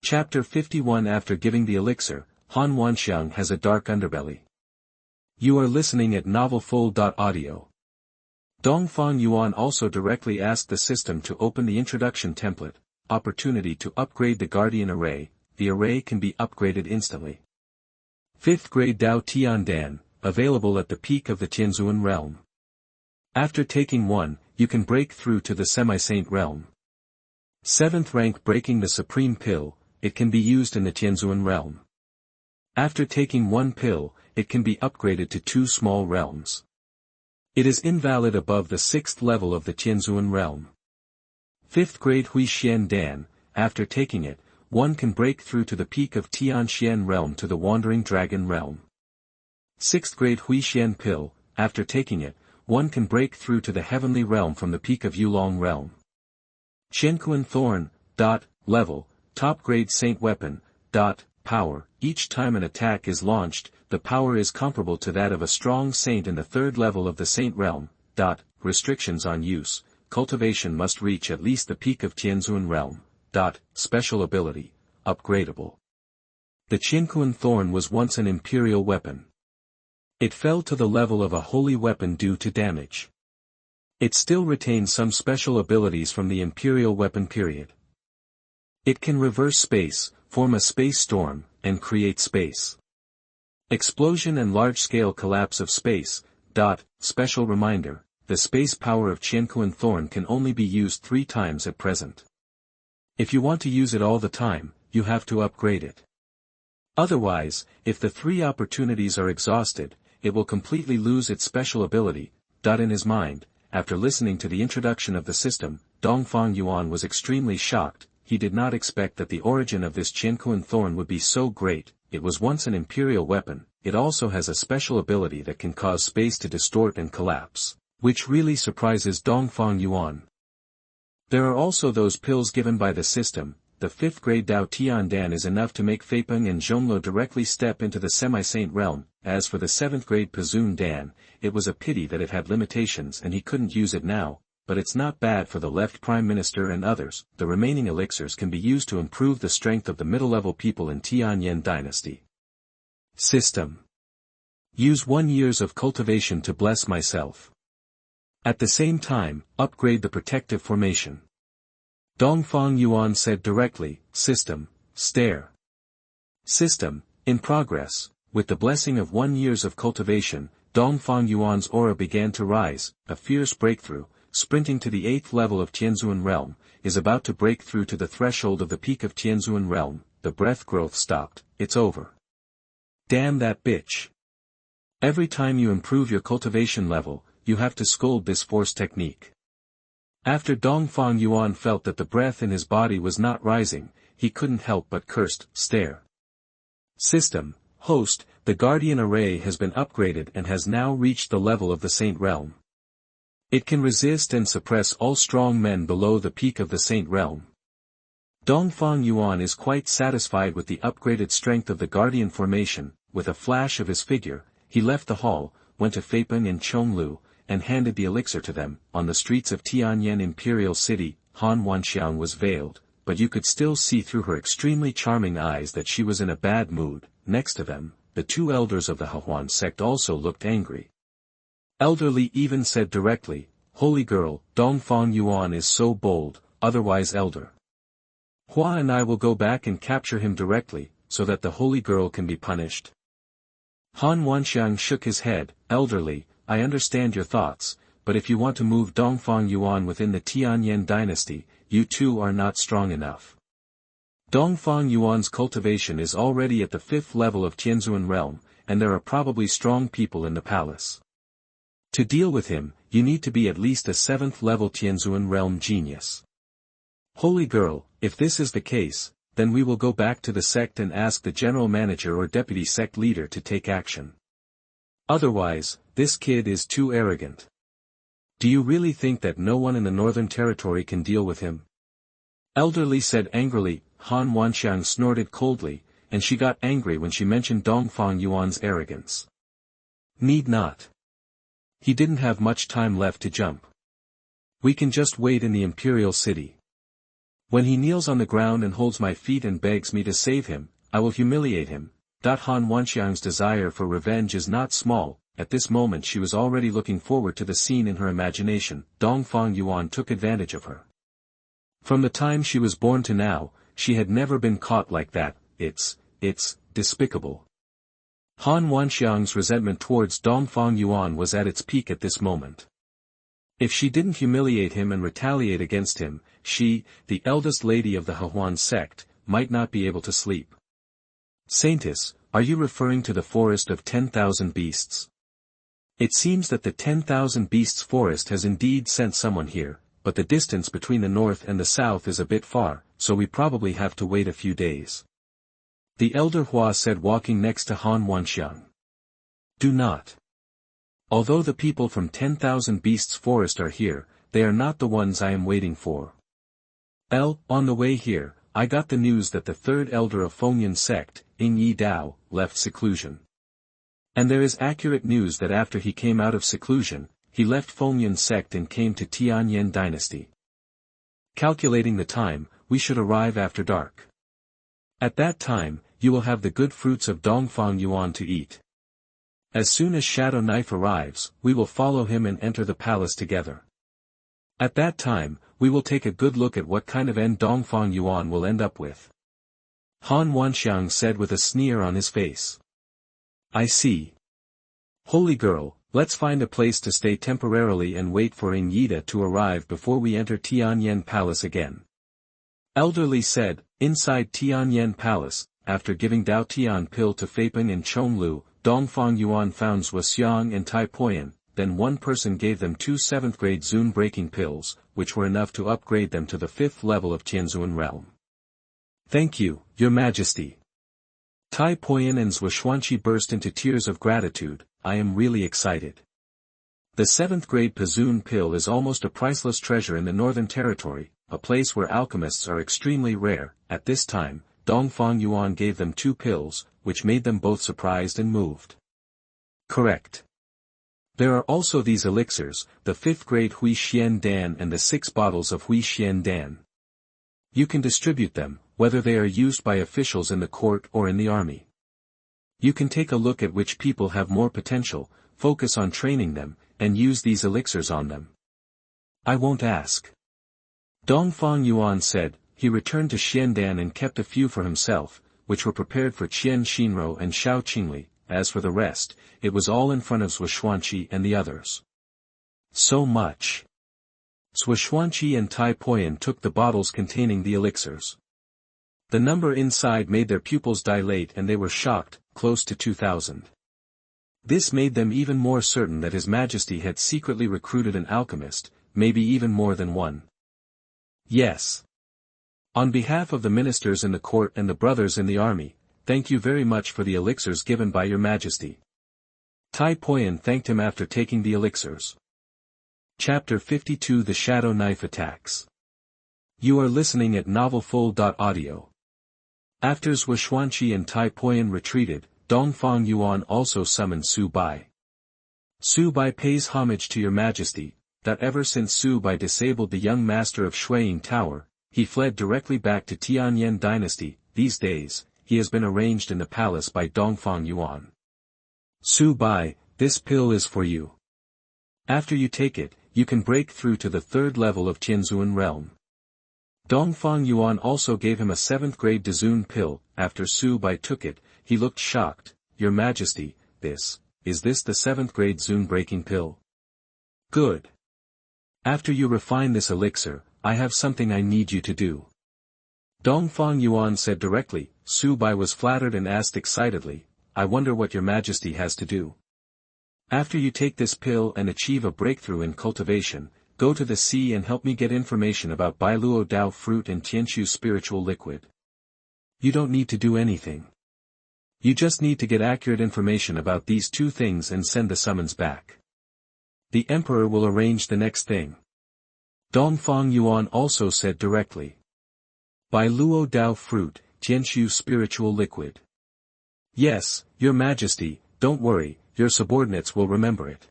Chapter 51. After giving the elixir, Wanxiang has a dark underbelly. You are listening at novelfull.audio. Dongfang Yuan also directly asked the system to open the introduction template, opportunity to upgrade the Guardian Array. The array can be upgraded instantly. 5th grade Dao Tiandan, available at the peak of the Tianzuan realm. After taking 1, you can break through to the semi-saint realm. 7th rank breaking the supreme pill, it can be used in the Tianzuan realm. After taking 1 pill, it can be upgraded to 2 small realms. It is invalid above the 6th level of the Tianzuan realm. 5th grade Huixian Dan, after taking it, 1 can break through to the peak of Tianxian realm to the wandering dragon realm. 6th grade Huixian pill, after taking it, 1 can break through to the heavenly realm from the peak of Yulong realm. Xuanhuan thorn, level, top grade saint weapon, power. Each time an attack is launched, the power is comparable to that of a strong saint in the 3rd level of the saint realm. Restrictions on use, cultivation must reach at least the peak of Tianzuan realm. Special ability, upgradable. The Xuanhuan thorn was once an imperial weapon. It fell to the level of a holy weapon due to damage. It still retains some special abilities from the imperial weapon period. It can reverse space, form a space storm, and create space. Explosion and large-scale collapse of space. Special reminder, the space power of Xuanhuan thorn can only be used 3 times at present. If you want to use it all the time, you have to upgrade it. Otherwise, if the 3 opportunities are exhausted, it will completely lose its special ability. In his mind, after listening to the introduction of the system, Dongfang Yuan was extremely shocked. He did not expect that the origin of this Xuanhuan thorn would be so great. It was once an imperial weapon. It also has a special ability that can cause space to distort and collapse, which really surprises Dongfang Yuan. There are also those pills given by the system. The 5th grade Dao Tiandan is enough to make Feipeng and Zhonglo directly step into the semi-saint realm. As for the 7th grade Pazun Dan, it was a pity that it had limitations and he couldn't use it now, but it's not bad for the left prime minister and others. The remaining elixirs can be used to improve the strength of the middle-level people in Tianyan Dynasty. System. Use 1 years of cultivation to bless myself. At the same time, upgrade the protective formation. Dongfang Yuan said directly. System, stare. System, in progress. With the blessing of 1 years of cultivation, Dongfang Yuan's aura began to rise. A fierce breakthrough, sprinting to the 8th level of Tianzuan realm, is about to break through to the threshold of the peak of Tianzuan realm. The breath growth stopped. It's over. Damn that bitch. Every time you improve your cultivation level, you have to scold this force technique. After Dongfang Yuan felt that the breath in his body was not rising, he couldn't help but cursed, stare. System, host, the Guardian Array has been upgraded and has now reached the level of the Saint Realm. It can resist and suppress all strong men below the peak of the Saint Realm. Dongfang Yuan is quite satisfied with the upgraded strength of the Guardian formation. With a flash of his figure, he left the hall, went to Feipeng and Chonglu, and handed the elixir to them. On the streets of Tianyan Imperial City, Wanxiang was veiled, but you could still see through her extremely charming eyes that she was in a bad mood. Next to them, the 2 elders of the Xuanhuan sect also looked angry. Elderly even said directly, "Holy girl, Dongfang Yuan is so bold, otherwise elder. Hua and I will go back and capture him directly, so that the holy girl can be punished." Wanxiang shook his head. Elderly, I understand your thoughts, but if you want to move Dongfang Yuan within the Tianyan Dynasty, you too are not strong enough. Dongfang Yuan's cultivation is already at the 5th level of Tianzuan realm, and there are probably strong people in the palace. To deal with him, you need to be at least a 7th level Tianzuan realm genius. Holy girl, if this is the case, then we will go back to the sect and ask the general manager or deputy sect leader to take action. Otherwise, this kid is too arrogant. Do you really think that no one in the Northern Territory can deal with him? Elderly said angrily. Wanxiang snorted coldly, and she got angry when she mentioned Dongfang Yuan's arrogance. Need not. He didn't have much time left to jump. We can just wait in the imperial city. When he kneels on the ground and holds my feet and begs me to save him, I will humiliate him. Han Wanxiang's desire for revenge is not small. At this moment she was already looking forward to the scene in her imagination. Dongfang Yuan took advantage of her. From the time she was born to now, she had never been caught like that. It's despicable. Han Wanxiang's resentment towards Dongfang Yuan was at its peak at this moment. If she didn't humiliate him and retaliate against him, she, the eldest lady of the Xuanhuan sect, might not be able to sleep. Saintess, are you referring to the forest of 10,000 beasts? It seems that the 10,000 beasts forest has indeed sent someone here, but the distance between the north and the south is a bit far, so we probably have to wait a few days. The elder Hua said, walking next to Han Wanxiang. Do not. Although the people from 10,000 Beasts Forest are here, they are not the ones I am waiting for. On the way here, I got the news that the third elder of Fengyan sect, Ing Yi Dao, left seclusion. And there is accurate news that after he came out of seclusion, he left Fengyan sect and came to Tianyan Dynasty. Calculating the time, we should arrive after dark. At that time, you will have the good fruits of Dongfang Yuan to eat. As soon as Shadow Knife arrives, we will follow him and enter the palace together. At that time, we will take a good look at what kind of end Dongfang Yuan will end up with. Han Wanxiang said with a sneer on his face. I see. Holy girl, let's find a place to stay temporarily and wait for Ing Yida to arrive before we enter Tianyan Palace again. Elderly said, inside Tianyan Palace, after giving Dao Tian pill to Feipeng and Chonglu, Dongfang Yuan found Xuanhuan and Tai Poyan, then one person gave them 2 7th-grade zone-breaking pills, which were enough to upgrade them to the 5th level of Tianzhuan realm. Thank you, Your Majesty. Tai Poyan and Xuanhuan burst into tears of gratitude. I am really excited. The 7th-grade Pazun pill is almost a priceless treasure in the Northern Territory, a place where alchemists are extremely rare. At this time, Dongfang Yuan gave them 2 pills, which made them both surprised and moved. Correct. There are also these elixirs, the 5th-grade Hui Xian Dan and the 6 bottles of Hui Xian Dan. You can distribute them, whether they are used by officials in the court or in the army. You can take a look at which people have more potential, focus on training them, and use these elixirs on them. I won't ask. Dongfang Yuan said. He returned to Xiandan and kept a few for himself, which were prepared for Qian Xinrou and Xiao Qingli. As for the rest, it was all in front of Xuanhuan and the others. So much. Xuanhuan and Tai Poyan took the bottles containing the elixirs. The number inside made their pupils dilate and they were shocked, close to 2,000. This made them even more certain that His Majesty had secretly recruited an alchemist, maybe even more than one. Yes. On behalf of the ministers in the court and the brothers in the army, thank you very much for the elixirs given by Your Majesty. Tai Poyan thanked him after taking the elixirs. Chapter 52 The Shadow Knife Attacks. You are listening at novelfull.audio. After Xuanhuan and Tai Poyan retreated, Dongfang Yuan also summoned Su Bai. Su Bai pays homage to Your Majesty, that ever since Su Bai disabled the young master of Shuiying Tower, he fled directly back to Tianyan Dynasty. These days, he has been arranged in the palace by Dongfang Yuan. Su Bai, this pill is for you. After you take it, you can break through to the 3rd level of Tianzhuan realm. Dongfang Yuan also gave him a 7th-grade Dazun pill. After Su Bai took it, he looked shocked. Your Majesty, is this the 7th-grade Zun-breaking pill? Good. After you refine this elixir, I have something I need you to do. Dongfang Yuan said directly. Su Bai was flattered and asked excitedly, I wonder what Your Majesty has to do. After you take this pill and achieve a breakthrough in cultivation, go to the sea and help me get information about Bailuo Dao fruit and Tianqiu spiritual liquid. You don't need to do anything. You just need to get accurate information about these 2 things and send the summons back. The Emperor will arrange the next thing. Dongfang Yuan also said directly. Bailuo Dao fruit, Tianqiu spiritual liquid. Yes, Your Majesty, don't worry, your subordinates will remember it.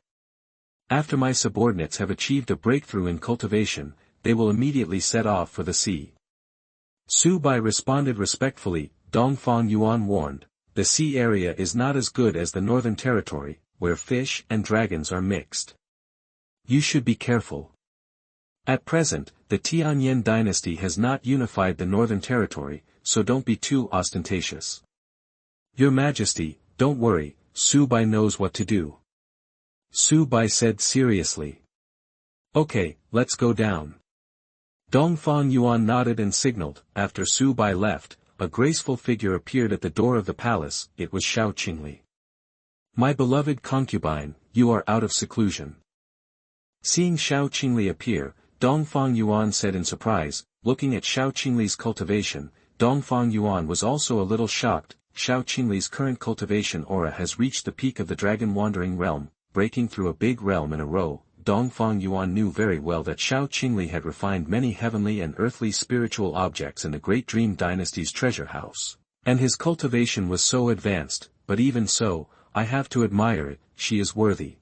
After my subordinates have achieved a breakthrough in cultivation, they will immediately set off for the sea. Su Bai responded respectfully. Dongfang Yuan warned, the sea area is not as good as the northern territory, where fish and dragons are mixed. You should be careful. At present, the Tianyan Dynasty has not unified the northern territory, so don't be too ostentatious. Your Majesty, don't worry, Su Bai knows what to do. Su Bai said seriously. Okay, let's go down. Dongfang Yuan nodded and signaled. After Su Bai left, a graceful figure appeared at the door of the palace. It was Xiao Qingli. My beloved concubine, you are out of seclusion. Seeing Xiao Qingli appear, Dongfang Yuan said in surprise. Looking at Xiao Qingli's cultivation, Dongfang Yuan was also a little shocked. Xiao Qingli's current cultivation aura has reached the peak of the dragon wandering realm, breaking through a big realm in a row. Dongfang Yuan knew very well that Xiao Qingli had refined many heavenly and earthly spiritual objects in the Great Dream Dynasty's treasure house, and his cultivation was so advanced, but even so, I have to admire it. She is worthy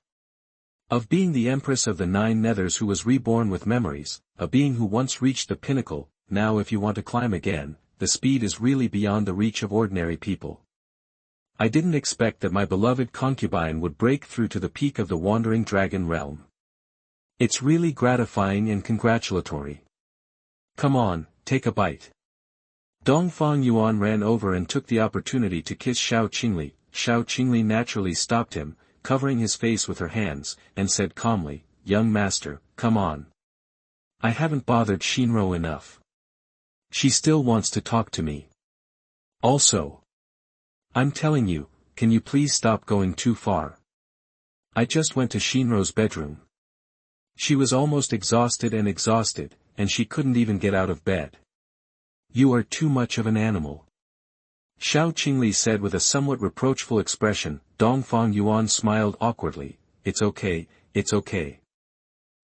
of being the Empress of the Nine Nethers who was reborn with memories, a being who once reached the pinnacle. Now if you want to climb again, the speed is really beyond the reach of ordinary people. I didn't expect that my beloved concubine would break through to the peak of the wandering dragon realm. It's really gratifying and congratulatory. Come on, take a bite. Dongfang Yuan ran over and took the opportunity to kiss Xiao Qingli. Xiao Qingli naturally stopped him, covering his face with her hands, and said calmly, young master, come on. I haven't bothered Xinrou enough. She still wants to talk to me. Also, I'm telling you, can you please stop going too far? I just went to Xinrou's bedroom. She was almost exhausted, and she couldn't even get out of bed. You are too much of an animal. Xiao Qingli said with a somewhat reproachful expression. Dongfang Yuan smiled awkwardly. It's okay, it's okay.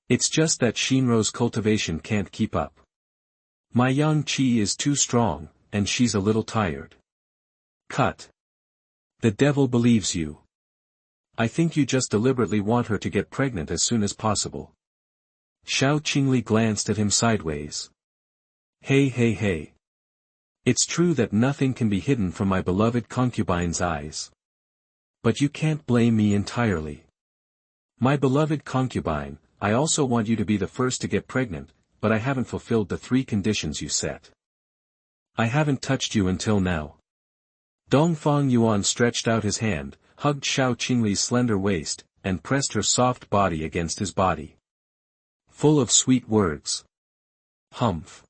It's just that Xinrou's cultivation can't keep up. My yang qi is too strong, and she's a little tired. Cut. The devil believes you. I think you just deliberately want her to get pregnant as soon as possible. Xiao Qingli glanced at him sideways. Hey. It's true that nothing can be hidden from my beloved concubine's eyes. But you can't blame me entirely. My beloved concubine, I also want you to be the first to get pregnant, but I haven't fulfilled the 3 conditions you set. I haven't touched you until now. Dongfang Yuan stretched out his hand, hugged Xiao Qingli's slender waist, and pressed her soft body against his body. Full of sweet words. Humph.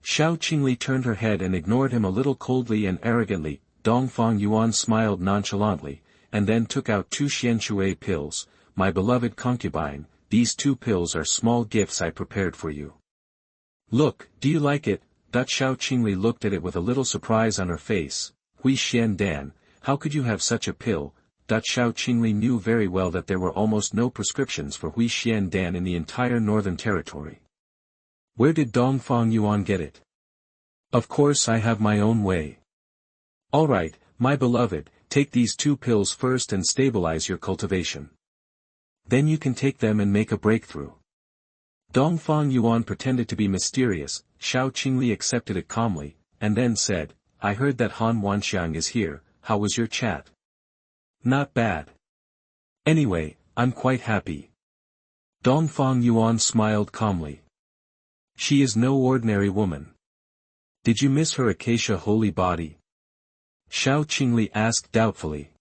Xiao Qingli turned her head and ignored him a little coldly and arrogantly. Dongfang Yuan smiled nonchalantly, and then took out 2 xianshui pills. My beloved concubine, these 2 pills are small gifts I prepared for you. Look, do you like it? Xiao Qingli looked at it with a little surprise on her face. Hui Xian Dan, how could you have such a pill? Xiao Qingli knew very well that there were almost no prescriptions for Hui Xian Dan in the entire northern territory. Where did Dongfang Yuan get it? Of course I have my own way. Alright, my beloved, take these 2 pills first and stabilize your cultivation. Then you can take them and make a breakthrough. Dongfang Yuan pretended to be mysterious. Xiao Qingli accepted it calmly, and then said, I heard that Wanxiang is here. How was your chat? Not bad. Anyway, I'm quite happy. Dongfang Yuan smiled calmly. She is no ordinary woman. Did you miss her acacia holy body? Xiao Qingli asked doubtfully.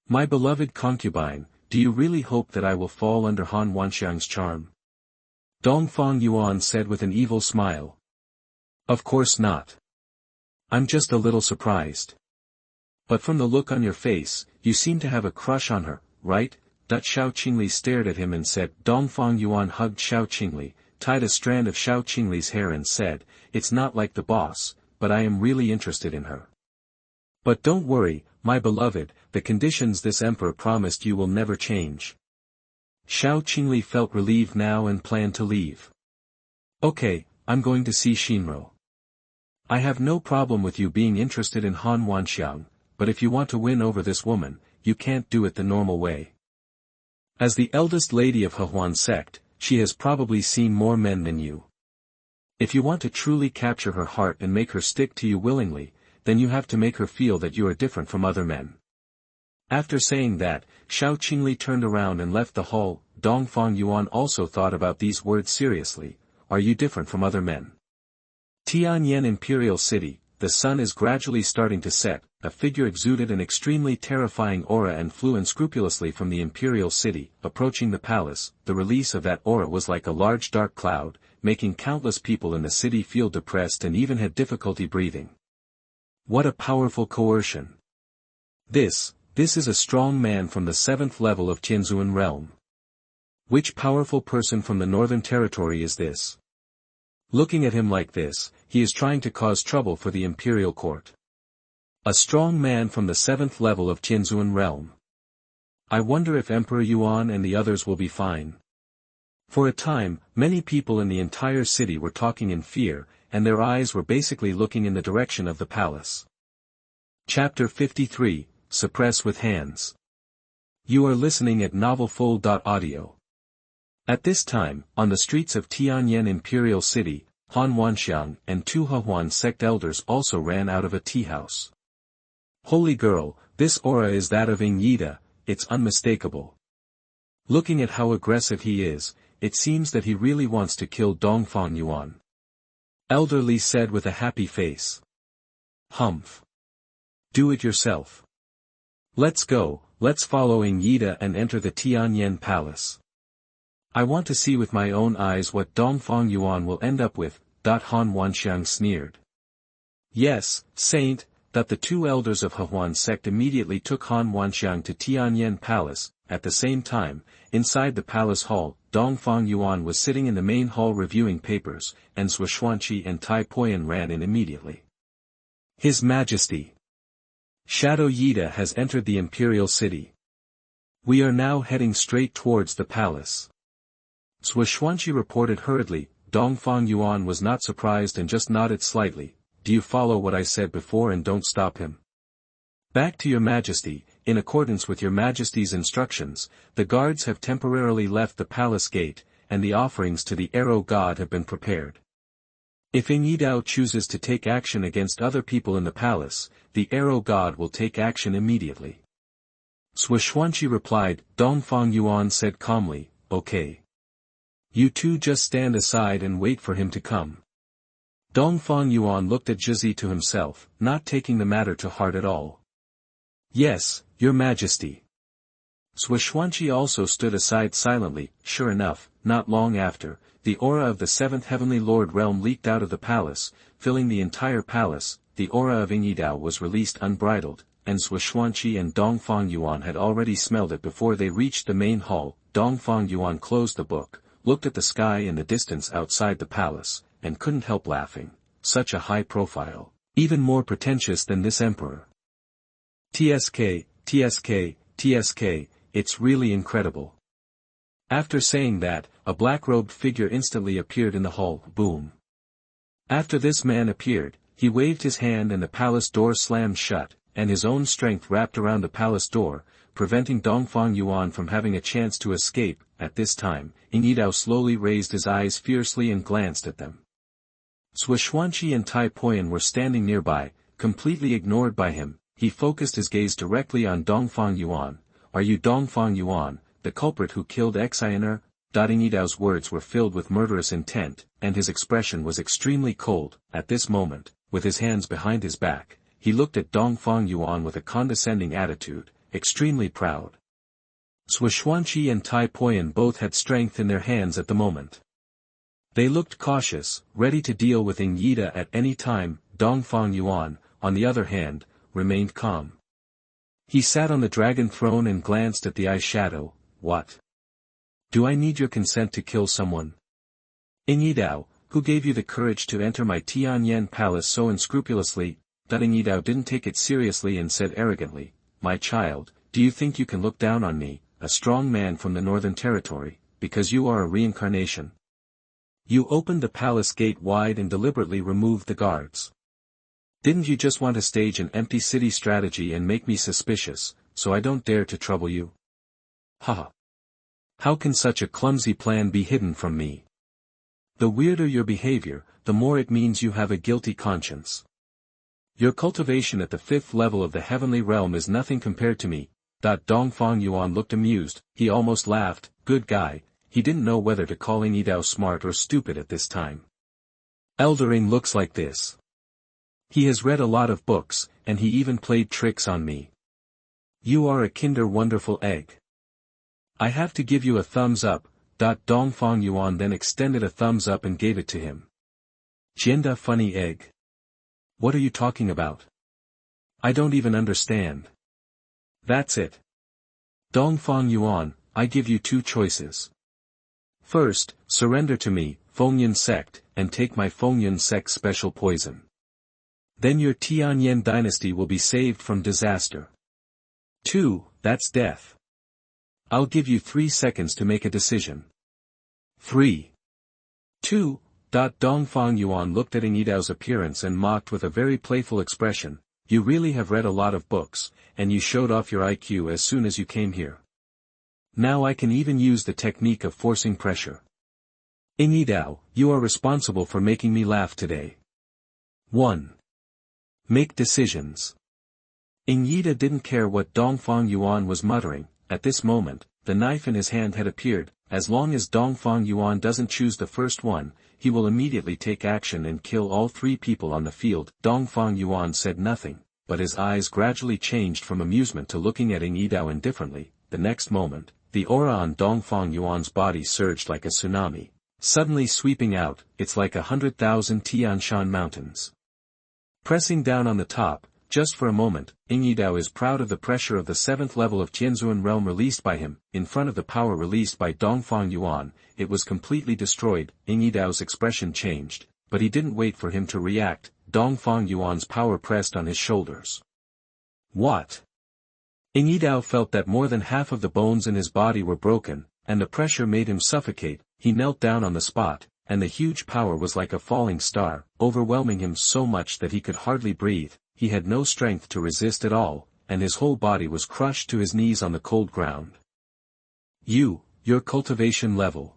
My beloved concubine, do you really hope that I will fall under Wanxiang's charm? Dongfang Yuan said with an evil smile. Of course not. I'm just a little surprised. But from the look on your face, you seem to have a crush on her, right? Xiao Qingli stared at him and said. Dongfang Yuan hugged Xiao Qingli, tied a strand of Xiao Qingli's hair and said, it's not like the boss, but I am really interested in her. But don't worry, my beloved, the conditions this emperor promised you will never change. Xiao Qingli felt relieved now and planned to leave. Okay, I'm going to see Xinrou. I have no problem with you being interested in Wanxiang, but if you want to win over this woman, you can't do it the normal way. As the eldest lady of Xuanhuan sect, she has probably seen more men than you. If you want to truly capture her heart and make her stick to you willingly, then you have to make her feel that you are different from other men. After saying that, Xiao Qingli turned around and left the hall. Dongfang Yuan also thought about these words seriously. Are you different from other men? Tianyan Imperial City, the sun is gradually starting to set. A figure exuded an extremely terrifying aura and flew unscrupulously from the imperial city, approaching the palace. The release of that aura was like a large dark cloud, making countless people in the city feel depressed and even had difficulty breathing. What a powerful coercion! This is a strong man from the 7th level of Tianzuan realm. Which powerful person from the Northern Territory is this? Looking at him like this, he is trying to cause trouble for the imperial court. A strong man from the 7th level of Tianzuan realm. I wonder if Emperor Yuan and the others will be fine. For a time, many people in the entire city were talking in fear, and their eyes were basically looking in the direction of the palace. Chapter 53, Suppress with Hands. You are listening at novelfull.audio. At this time, on the streets of Tianyan Imperial City, Wanxiang and 2 Xuanhuan sect elders also ran out of a tea house. Holy girl, this aura is that of Yida, it's unmistakable. Looking at how aggressive he is, it seems that he really wants to kill Dongfang Yuan. Elder Li said with a happy face. Humph. Do it yourself. Let's go, let's follow Yida and enter the Tianyan Palace. I want to see with my own eyes what Dongfang Yuan will end up with, Han Wanxiang sneered. Yes, Saint, that the 2 elders of Xuanhuan sect immediately took Han Wanxiang to Tianyan Palace. At the same time, inside the palace hall, Dongfang Yuan was sitting in the main hall reviewing papers, and Xuanhuan and Tai Poyan ran in immediately. His Majesty. Shadow Yida has entered the imperial city. We are now heading straight towards the palace. Xuanhuan reported hurriedly. Dongfang Yuan was not surprised and just nodded slightly. Do you follow what I said before and don't stop him? Back to your Majesty. In accordance with your Majesty's instructions, the guards have temporarily left the palace gate, and the offerings to the arrow god have been prepared. If Yida chooses to take action against other people in the palace, the arrow god will take action immediately. Xuanhuan replied. Dongfang Yuan said calmly, okay. You two just stand aside and wait for him to come. Dongfang Yuan looked at Zhizi to himself, not taking the matter to heart at all. Yes, your Majesty. Xuanhuan also stood aside silently. Sure enough, not long after, the aura of the 7th Heavenly Lord realm leaked out of the palace, filling the entire palace. The aura of Yida was released unbridled, and Xuanhuan and Dongfang Yuan had already smelled it before they reached the main hall. Dongfang Yuan closed the book, looked at the sky in the distance outside the palace, and couldn't help laughing. Such a high profile, even more pretentious than this emperor. TSK, it's really incredible. After saying that, a black-robed figure instantly appeared in the hall. Boom. After this man appeared, he waved his hand and the palace door slammed shut, and his own strength wrapped around the palace door, preventing Dongfang Yuan from having a chance to escape. At this time, Yida slowly raised his eyes fiercely and glanced at them. Xuanhuan and Tai Poyan were standing nearby, completely ignored by him. He focused his gaze directly on Dongfang Yuan. Are you Dongfang Yuan, the culprit who killed Xinrou? Yidao's words were filled with murderous intent, and his expression was extremely cold. At this moment, with his hands behind his back, he looked at Dongfang Yuan with a condescending attitude, extremely proud. Xuanhuan and Tai Poyan both had strength in their hands at the moment. They looked cautious, ready to deal with Yida at any time. Dongfang Yuan, on the other hand, remained calm. He sat on the dragon throne and glanced at the eyeshadow. What? Do I need your consent to kill someone? Yida, who gave you the courage to enter my Tianyan palace so unscrupulously? Yida didn't take it seriously and said arrogantly, my child, do you think you can look down on me, a strong man from the Northern Territory, because you are a reincarnation? You opened the palace gate wide and deliberately removed the guards. Didn't you just want to stage an empty city strategy and make me suspicious, so I don't dare to trouble you? Haha. How can such a clumsy plan be hidden from me? The weirder your behavior, the more it means you have a guilty conscience. Your cultivation at the 5th level of the heavenly realm is nothing compared to me. Dongfang Yuan looked amused, he almost laughed. Good guy, he didn't know whether to call Yidao smart or stupid at this time. Eldering looks like this. He has read a lot of books, and he even played tricks on me. You are a kinder wonderful egg. I have to give you a thumbs up. Dongfang Yuan then extended a thumbs up and gave it to him. Jianda funny egg. What are you talking about? I don't even understand. That's it. Dongfang Yuan, I give you 2 choices. First, surrender to me, Fengyan sect, and take my Fengyan sect special poison. Then your Tianyan Dynasty will be saved from disaster. 2, that's death. I'll give you 3 seconds to make a decision. 3. 2. Dongfang Yuan looked at Yidao's appearance and mocked with a very playful expression. You really have read a lot of books, and you showed off your IQ as soon as you came here. Now I can even use the technique of forcing pressure. Yidao, you are responsible for making me laugh today. 1. Make decisions. Yida didn't care what Dongfang Yuan was muttering. At this moment, the knife in his hand had appeared. As long as Dongfang Yuan doesn't choose the first one, he will immediately take action and kill all 3 people on the field. Dongfang Yuan said nothing, but his eyes gradually changed from amusement to looking at Yidao indifferently. The next moment, the aura on Dongfang Yuan's body surged like a tsunami, suddenly sweeping out. It's like 100,000 Tianshan mountains. Pressing down on the top, just for a moment, Yidao is proud of the pressure of the 7th level of Tianzuan realm released by him. In front of the power released by Dongfang Yuan, it was completely destroyed. Yidao's expression changed, but he didn't wait for him to react. Dongfang Yuan's power pressed on his shoulders. What? Yidao felt that more than half of the bones in his body were broken, and the pressure made him suffocate. He knelt down on the spot, and the huge power was like a falling star, overwhelming him so much that he could hardly breathe. He had no strength to resist at all, and his whole body was crushed to his knees on the cold ground. Your cultivation level.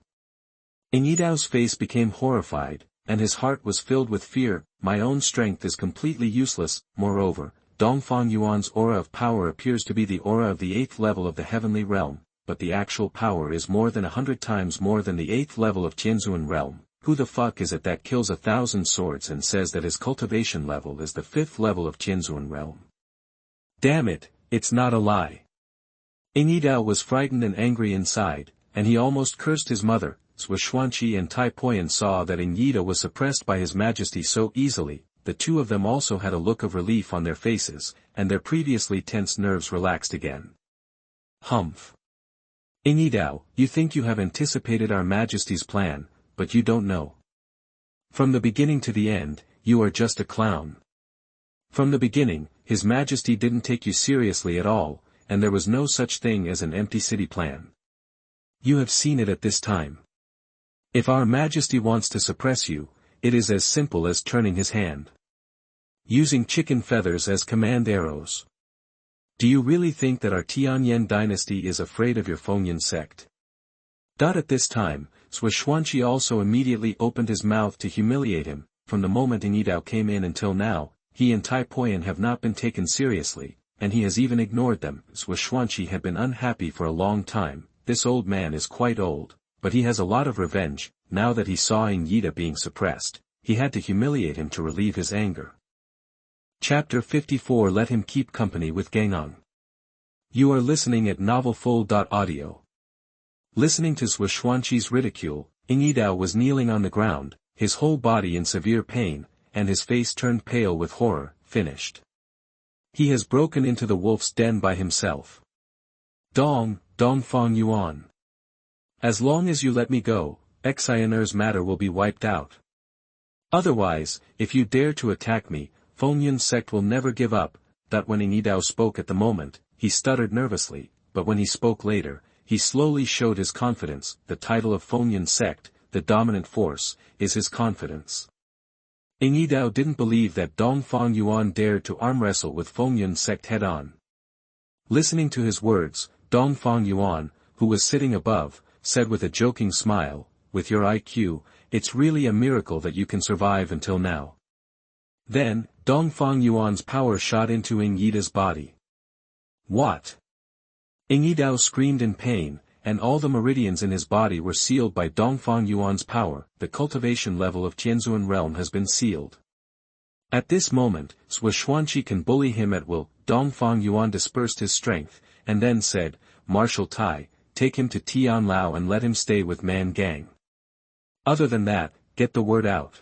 Yidao's face became horrified, and his heart was filled with fear. My own strength is completely useless. Moreover, Dongfang Yuan's aura of power appears to be the aura of the 8th level of the heavenly realm, but the actual power is more than 100 times more than the 8th level of Tianzuan realm. Who the fuck is it that kills 1,000 swords and says that his cultivation level is the 5th level of Tianzuan realm? Damn it, it's not a lie. Yidao was frightened and angry inside, and he almost cursed his mother. Xuanhuan and Tai Poyan saw that Yida was suppressed by his majesty so easily. The 2 of them also had a look of relief on their faces, and their previously tense nerves relaxed again. Humph. Yidao, you think you have anticipated our majesty's plan, but you don't know. From the beginning to the end, you are just a clown. From the beginning, His Majesty didn't take you seriously at all, and there was no such thing as an empty city plan. You have seen it at this time. If our Majesty wants to suppress you, it is as simple as turning his hand. Using chicken feathers as command arrows. Do you really think that our Tianyan Dynasty is afraid of your Fengyan sect? At this time, Xuanhuan also immediately opened his mouth to humiliate him. From the moment Yidao came in until now, he and Tai Poyan have not been taken seriously, and he has even ignored them. Xuanhuan had been unhappy for a long time. This old man is quite old, but he has a lot of revenge. Now that he saw Yida being suppressed, he had to humiliate him to relieve his anger. Chapter 54. Let him keep company with Gangang. You are listening at novelfull.audio. Listening to Xuanhuan's ridicule, Yidao was kneeling on the ground, his whole body in severe pain, and his face turned pale with horror. Finished. He has broken into the wolf's den by himself. Dongfang Yuan. As long as you let me go, Xinrou's matter will be wiped out. Otherwise, if you dare to attack me, Fengyan sect will never give up. When Yidao spoke at the moment, he stuttered nervously, but when he spoke later, he slowly showed his confidence. The title of Fengyan sect, the dominant force, is his confidence. Yidao didn't believe that Dongfang Yuan dared to arm wrestle with Fengyan sect head-on. Listening to his words, Dongfang Yuan, who was sitting above, said with a joking smile, with your IQ, it's really a miracle that you can survive until now. Then, Dongfang Yuan's power shot into Ing Yidao's body. What? Ing Yidao screamed in pain, and all the meridians in his body were sealed by Dongfang Yuan's power. The cultivation level of Tianzuan realm has been sealed. At this moment, Xuanhuan can bully him at will. Dongfang Yuan dispersed his strength, and then said, Marshal Tai, take him to Tianlao and let him stay with Man Gang. Other than that, get the word out.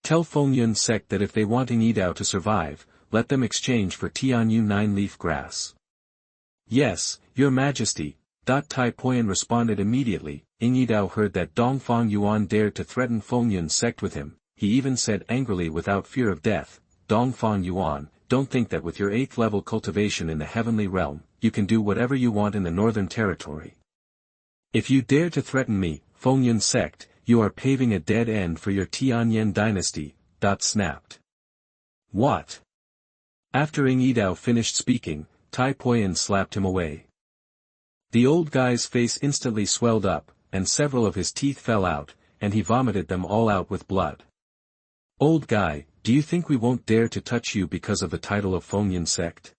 Tell Fengyun sect that if they want Ing Yidao to survive, let them exchange for Tianyu 9-leaf grass. Yes, your majesty. Tai Poyan responded immediately. Ing Yidao heard that Dongfang Yuan dared to threaten Fengyun sect with him. He even said angrily without fear of death, Dongfang Yuan, don't think that with your 8th level cultivation in the heavenly realm, you can do whatever you want in the northern territory. If you dare to threaten me, Fengyun sect, you are paving a dead end for your Tianyan Dynasty. Snapped. What? After Ing Yidao finished speaking, Tai Poyan slapped him away. The old guy's face instantly swelled up, and several of his teeth fell out, and he vomited them all out with blood. Old guy, do you think we won't dare to touch you because of the title of Fengyun sect?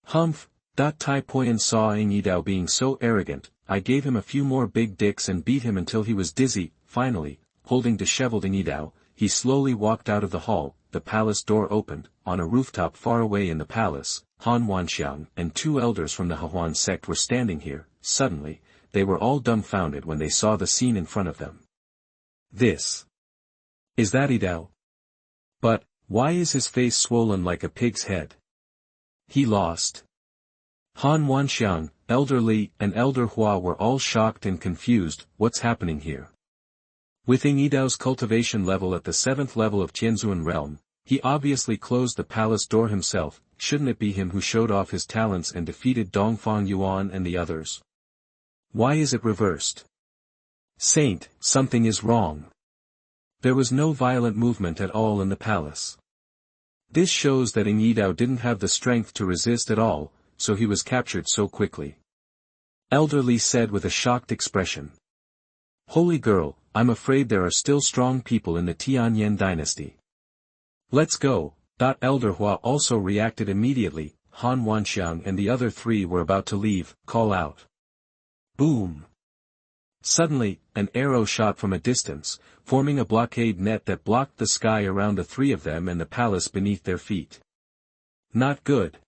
Humph. Tai Poyan saw Ing Yidao being so arrogant. I gave him a few more big dicks and beat him until he was dizzy. Finally, holding disheveled Ing Yidao, he slowly walked out of the hall. The palace door opened. On a rooftop far away in the palace, Wanxiang and 2 elders from the Xuanhuan sect were standing here. Suddenly, they were all dumbfounded when they saw the scene in front of them. This. Is that Yidao? But, why is his face swollen like a pig's head? He lost. Wanxiang, Elder Li, and Elder Hua were all shocked and confused. What's happening here? With Ing Yidao's cultivation level at the 7th level of Tianzuan realm, he obviously closed the palace door himself. Shouldn't it be him who showed off his talents and defeated Dongfang Yuan and the others? Why is it reversed? Saint, something is wrong. There was no violent movement at all in the palace. This shows that Ing Yidao didn't have the strength to resist at all, so he was captured so quickly. Elder Li said with a shocked expression. Holy girl, I'm afraid there are still strong people in the Tianyan Dynasty. Let's go. Elder Hua also reacted immediately. Wanxiang and the other 3 were about to leave. Call out. Boom. Suddenly, an arrow shot from a distance, forming a blockade net that blocked the sky around the 3 of them and the palace beneath their feet. Not good.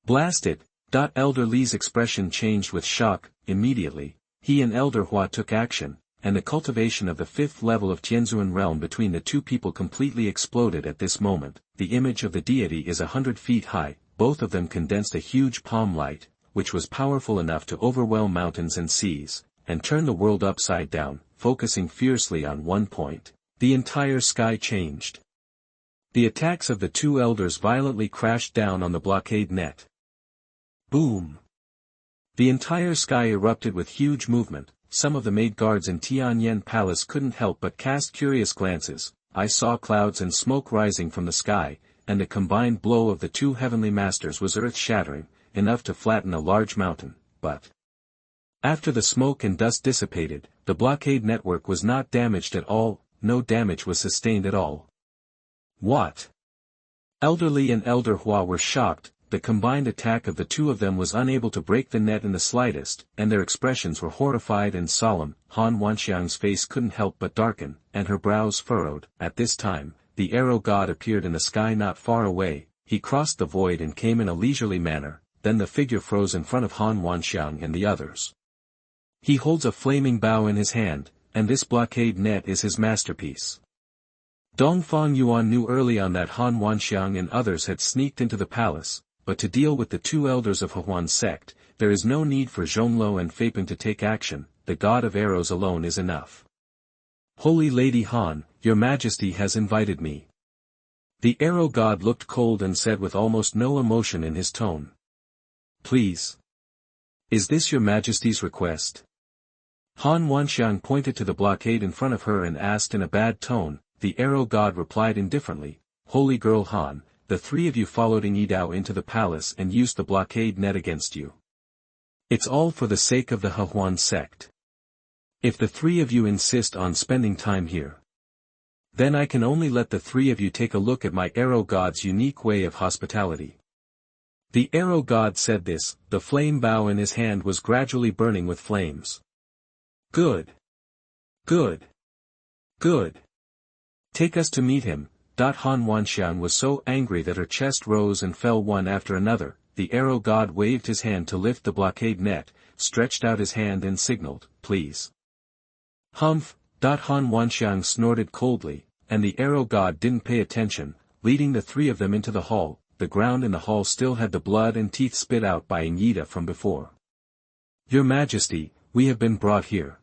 Blast it. Elder Li's expression changed with shock. Immediately, he and Elder Hua took action, and the cultivation of the 5th level of Tianzuan realm between the 2 people completely exploded at this moment. The image of the deity is 100 feet high. Both of them condensed a huge palm light, which was powerful enough to overwhelm mountains and seas, and turn the world upside down. Focusing fiercely on one point, the entire sky changed. The attacks of the 2 elders violently crashed down on the blockade net. Boom! The entire sky erupted with huge movement. Some of the maid guards in Tianyan Palace couldn't help but cast curious glances. I saw clouds and smoke rising from the sky, and the combined blow of the 2 heavenly masters was earth-shattering, enough to flatten a large mountain, but after the smoke and dust dissipated, the blockade network was not damaged at all. No damage was sustained at all. What? Elder Li and Elder Hua were shocked. The combined attack of the 2 of them was unable to break the net in the slightest, and their expressions were horrified and solemn. Wanxiang's face couldn't help but darken, and her brows furrowed. At this time, the arrow god appeared in the sky not far away. He crossed the void and came in a leisurely manner. Then the figure froze in front of Wanxiang and the others. He holds a flaming bow in his hand, and this blockade net is his masterpiece. Dongfang Yuan knew early on that Wanxiang and others had sneaked into the palace, but to deal with the 2 elders of Xuanhuan sect, there is no need for Zhongluo and Feipeng to take action. The god of arrows alone is enough. Holy Lady Han, your majesty has invited me. The arrow god looked cold and said with almost no emotion in his tone. Please. Is this your majesty's request? Wanxiang pointed to the blockade in front of her and asked in a bad tone. The arrow god replied indifferently. Holy girl Han, the 3 of you followed Ing Yidao into the palace and used the blockade net against you. It's all for the sake of the Xuanhuan sect. If the three of you insist on spending time here, then I can only let the three of you take a look at my arrow god's unique way of hospitality. The arrow god said this, the flame bow in his hand was gradually burning with flames. Good. Good. Good. Take us to meet him. Han Wanxiang was so angry that her chest rose and fell one after another. The arrow god waved his hand to lift the blockade net, stretched out his hand and signaled, please. Humph. Han Wanxiang snorted coldly, and the arrow god didn't pay attention, leading the three of them into the hall. The ground in the hall still had the blood and teeth spit out by Yida from before. Your Majesty, we have been brought here.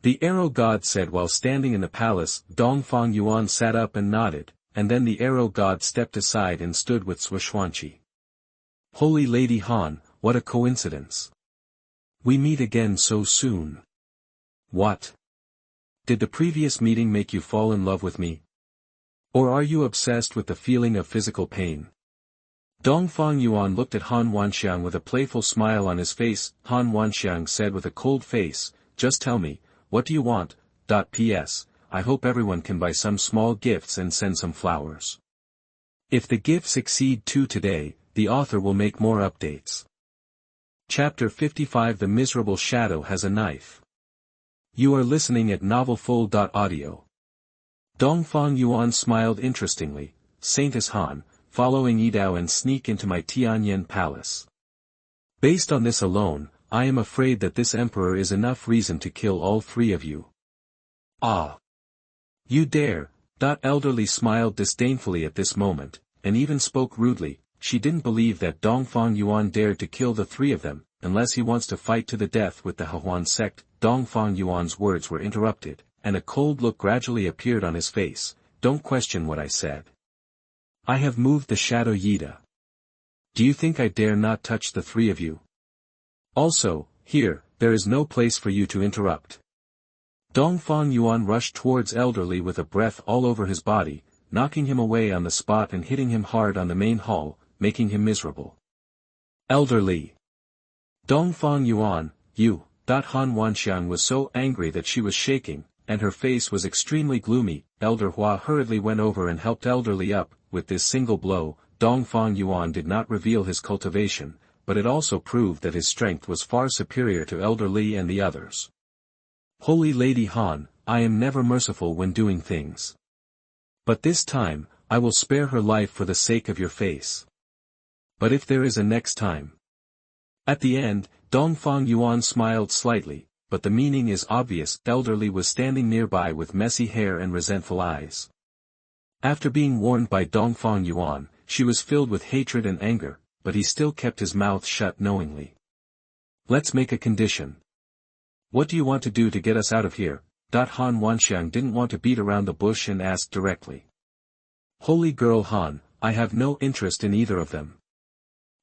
The arrow god said while standing in the palace. Dongfang Yuan sat up and nodded, and then the arrow god stepped aside and stood with Xuanhuan. Holy Lady Han, what a coincidence. We meet again so soon. What? Did the previous meeting make you fall in love with me? Or are you obsessed with the feeling of physical pain? Dongfang Yuan looked at Han Wanxiang with a playful smile on his face. Han Wanxiang said with a cold face, just tell me, what do you want? P.S. I hope everyone can buy some small gifts and send some flowers. If the gifts exceed 2 today, the author will make more updates. Chapter 55 The Miserable Shadow Has a Knife. You are listening at novelfull.audio. Dongfang Yuan smiled interestingly. Saintess Han, following Yidao and sneak into my Tianyan palace. Based on this alone, I am afraid that this emperor is enough reason to kill all three of you. Ah! You dare! Elderly smiled disdainfully at this moment, and even spoke rudely. She didn't believe that Dongfang Yuan dared to kill the three of them, unless he wants to fight to the death with the Xuanhuan sect. Dongfang Yuan's words were interrupted, and a cold look gradually appeared on his face. Don't question what I said. I have moved the shadow Yida. Do you think I dare not touch the three of you? Also, here, there is no place for you to interrupt. Dongfang Yuan rushed towards Elderly with a breath all over his body, knocking him away on the spot and hitting him hard on the main hall, making him miserable. Elderly! Dongfang Yuan, you! Han Wanxiang was so angry that she was shaking, and her face was extremely gloomy. Elder Hua hurriedly went over and helped Elderly up. With this single blow, Dongfang Yuan did not reveal his cultivation, but it also proved that his strength was far superior to Elderly and the others. Holy Lady Han, I am never merciful when doing things. But this time, I will spare her life for the sake of your face. But if there is a next time. At the end, Dongfang Yuan smiled slightly, but the meaning is obvious. Elderly was standing nearby with messy hair and resentful eyes. After being warned by Dongfang Yuan, she was filled with hatred and anger, but he still kept his mouth shut knowingly. Let's make a condition. What do you want to do to get us out of here? Han Wanxiang didn't want to beat around the bush and asked directly. Holy girl Han, I have no interest in either of them.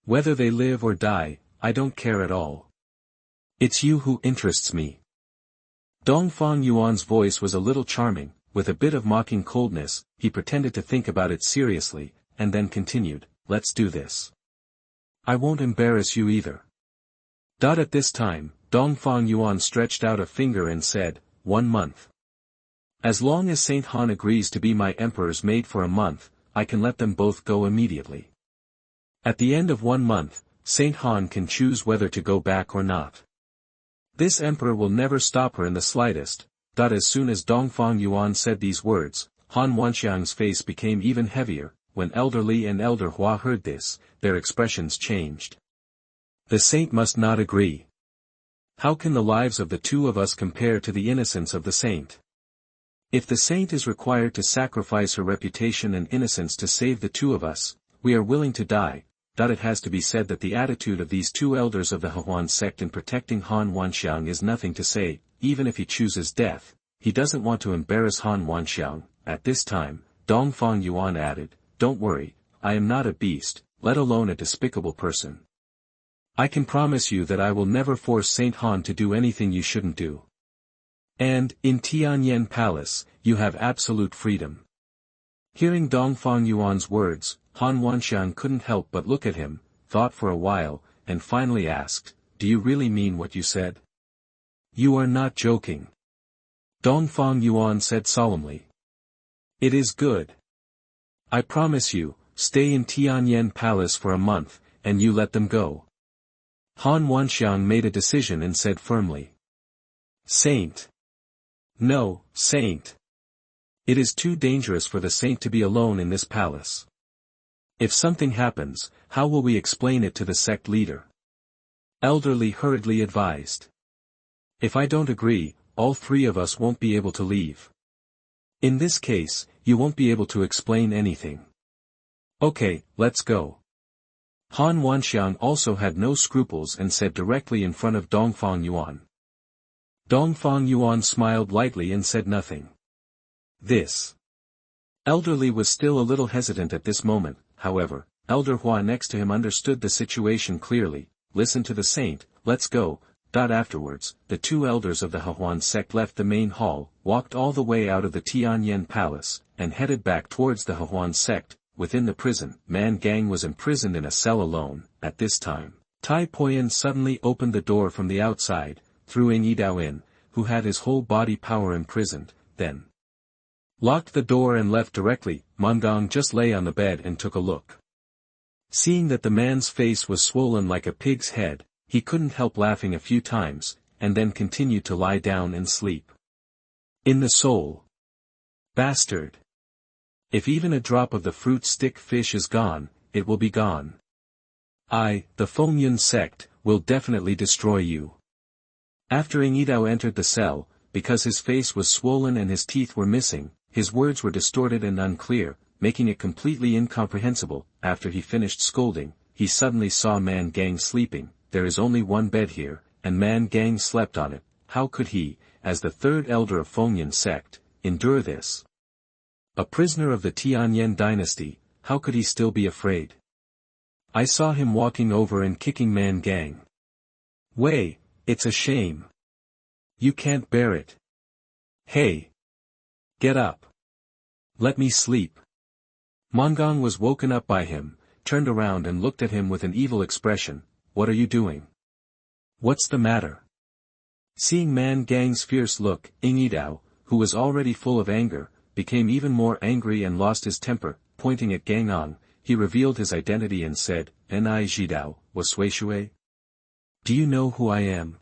Whether they live or die, I don't care at all. It's you who interests me. Dongfang Yuan's voice was a little charming, with a bit of mocking coldness. He pretended to think about it seriously, and then continued, let's do this. I won't embarrass you either. At this time, Dongfang Yuan stretched out a finger and said, 1 month. As long as Saint Han agrees to be my emperor's maid for a month, I can let them both go immediately. At the end of 1 month, Saint Han can choose whether to go back or not. This emperor will never stop her in the slightest. As soon as Dongfang Yuan said these words, Han Wanxiang's face became even heavier. When Elderly and Elder Hua heard this, their expressions changed. The saint must not agree. How can the lives of the two of us compare to the innocence of the saint? If the saint is required to sacrifice her reputation and innocence to save the two of us, we are willing to die. It has to be said that the attitude of these two elders of the Xuanhuan sect in protecting Han Wanxiang is nothing to say. Even if he chooses death, he doesn't want to embarrass Han Wanxiang. At this time, Dongfang Yuan added, don't worry, I am not a beast, let alone a despicable person. I can promise you that I will never force Saint Han to do anything you shouldn't do. And, in Tianyan Palace, you have absolute freedom. Hearing Dongfang Yuan's words, Han Wanxiang couldn't help but look at him, thought for a while, and finally asked, do you really mean what you said? You are not joking. Dongfang Yuan said solemnly. It is good. I promise you, stay in Tianyan Palace for a month, and you let them go. Wanxiang made a decision and said firmly. Saint. No, Saint. It is too dangerous for the Saint to be alone in this palace. If something happens, how will we explain it to the sect leader? Elderly hurriedly advised. If I don't agree, all three of us won't be able to leave. In this case, you won't be able to explain anything. Okay, let's go. Wanxiang also had no scruples and said directly in front of Dongfang Yuan. Dongfang Yuan smiled lightly and said nothing. This. Elderly was still a little hesitant at this moment, however. Elder Hua next to him understood the situation clearly. Listen to the saint, let's go. Afterwards, the two elders of the Xuanhuan sect left the main hall, walked all the way out of the Tianyan Palace, and headed back towards the Xuanhuan sect. Within the prison, Gangang was imprisoned in a cell alone. At this time, Tai Poyan suddenly opened the door from the outside, threw Yidao in, who had his whole body power imprisoned, then locked the door and left directly. Gangang just lay on the bed and took a look. Seeing that the man's face was swollen like a pig's head, he couldn't help laughing a few times, and then continued to lie down and sleep. In the soul. Bastard. If even a drop of the fruit stick fish is gone, it will be gone. I, the Fengyun sect, will definitely destroy you. After Yidao entered the cell, because his face was swollen and his teeth were missing, his words were distorted and unclear, making it completely incomprehensible. After he finished scolding, he suddenly saw Gangang sleeping. There is only one bed here, and Gangang slept on it. How could he, as the third elder of Fengyun sect, endure this? A prisoner of the Tianyan Dynasty, how could he still be afraid? I saw him walking over and kicking Gangang. Wei, it's a shame. You can't bear it. Hey! Get up. Let me sleep. Gangang was woken up by him, turned around and looked at him with an evil expression. What are you doing? What's the matter? Seeing Gang's fierce look, Yidao, who was already full of anger, became even more angry and lost his temper. Pointing at Gangang, he revealed his identity and said, Ni Jidao, was Sui. Do you know who I am?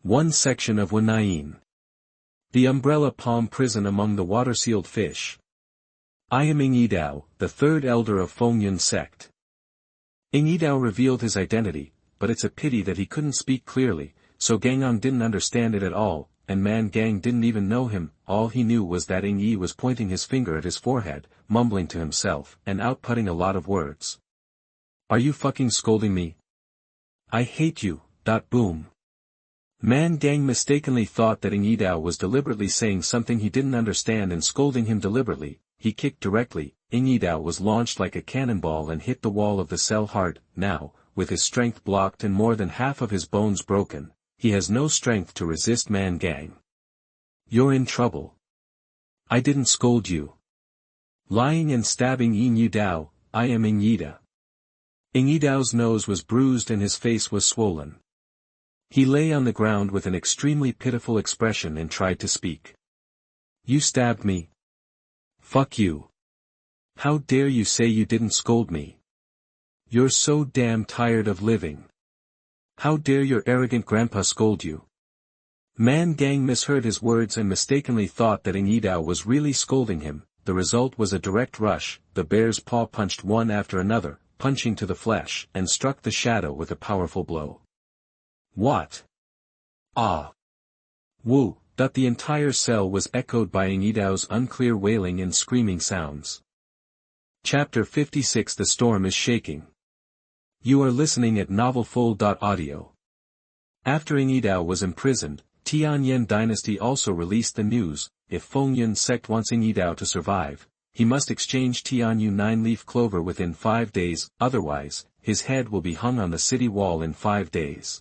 One section of Wanxiang. The umbrella palm prison among the water-sealed fish. I am Yidao, the third elder of Fengyun sect. Yidao revealed his identity, but it's a pity that he couldn't speak clearly, so Gangang didn't understand it at all, and Gangang didn't even know him. All he knew was that Yi was pointing his finger at his forehead, mumbling to himself, and outputting a lot of words. Are you fucking scolding me? I hate you. Boom. Gangang mistakenly thought that Yidao was deliberately saying something he didn't understand and scolding him deliberately. He kicked directly. Yidao was launched like a cannonball and hit the wall of the cell hard. Now, with his strength blocked and more than half of his bones broken, he has no strength to resist Gangang. You're in trouble. I didn't scold you. Lying and stabbing Yidao, I am Yida. Yidao's nose was bruised and his face was swollen. He lay on the ground with an extremely pitiful expression and tried to speak. You stabbed me. Fuck you. How dare you say you didn't scold me? You're so damn tired of living. How dare your arrogant grandpa scold you? Gangang misheard his words and mistakenly thought that Yidao was really scolding him. The result was a direct rush. The bear's paw punched one after another, punching to the flesh, and struck the shadow with a powerful blow. What? Ah! Woo! The entire cell was echoed by Yidao's unclear wailing and screaming sounds. Chapter 56 The Storm is Shaking. You are listening at novelfull.audio. After Yidao was imprisoned, Tianyan Dynasty also released the news. If Fengyun sect wants Yidao to survive, he must exchange Tianyu 9-leaf clover within 5 days, otherwise, his head will be hung on the city wall in 5 days.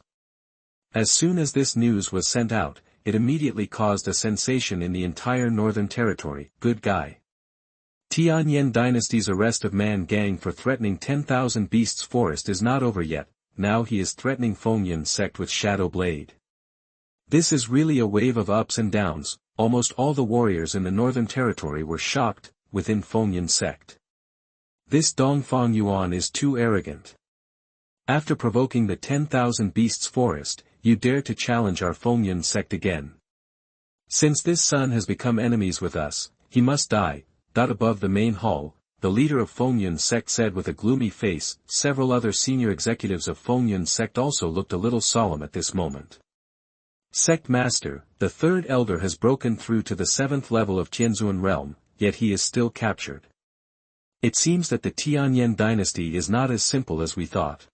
As soon as this news was sent out, it immediately caused a sensation in the entire northern territory. Good guy. Tianyan Dynasty's arrest of Gangang for threatening 10,000 beasts forest is not over yet. Now he is threatening Fengyun sect with Shadow Blade. This is really a wave of ups and downs. Almost all the warriors in the northern territory were shocked, within Fengyan sect. This Dongfang Yuan is too arrogant. After provoking the 10,000 beasts forest, you dare to challenge our Fengyan sect again. Since this son has become enemies with us, he must die. Above the main hall, the leader of Fengyan sect said with a gloomy face. Several other senior executives of Fengyan sect also looked a little solemn at this moment. Sect Master, the third elder has broken through to the 7th level of Tianzhuan realm, yet he is still captured. It seems that the Tianyan Dynasty is not as simple as we thought.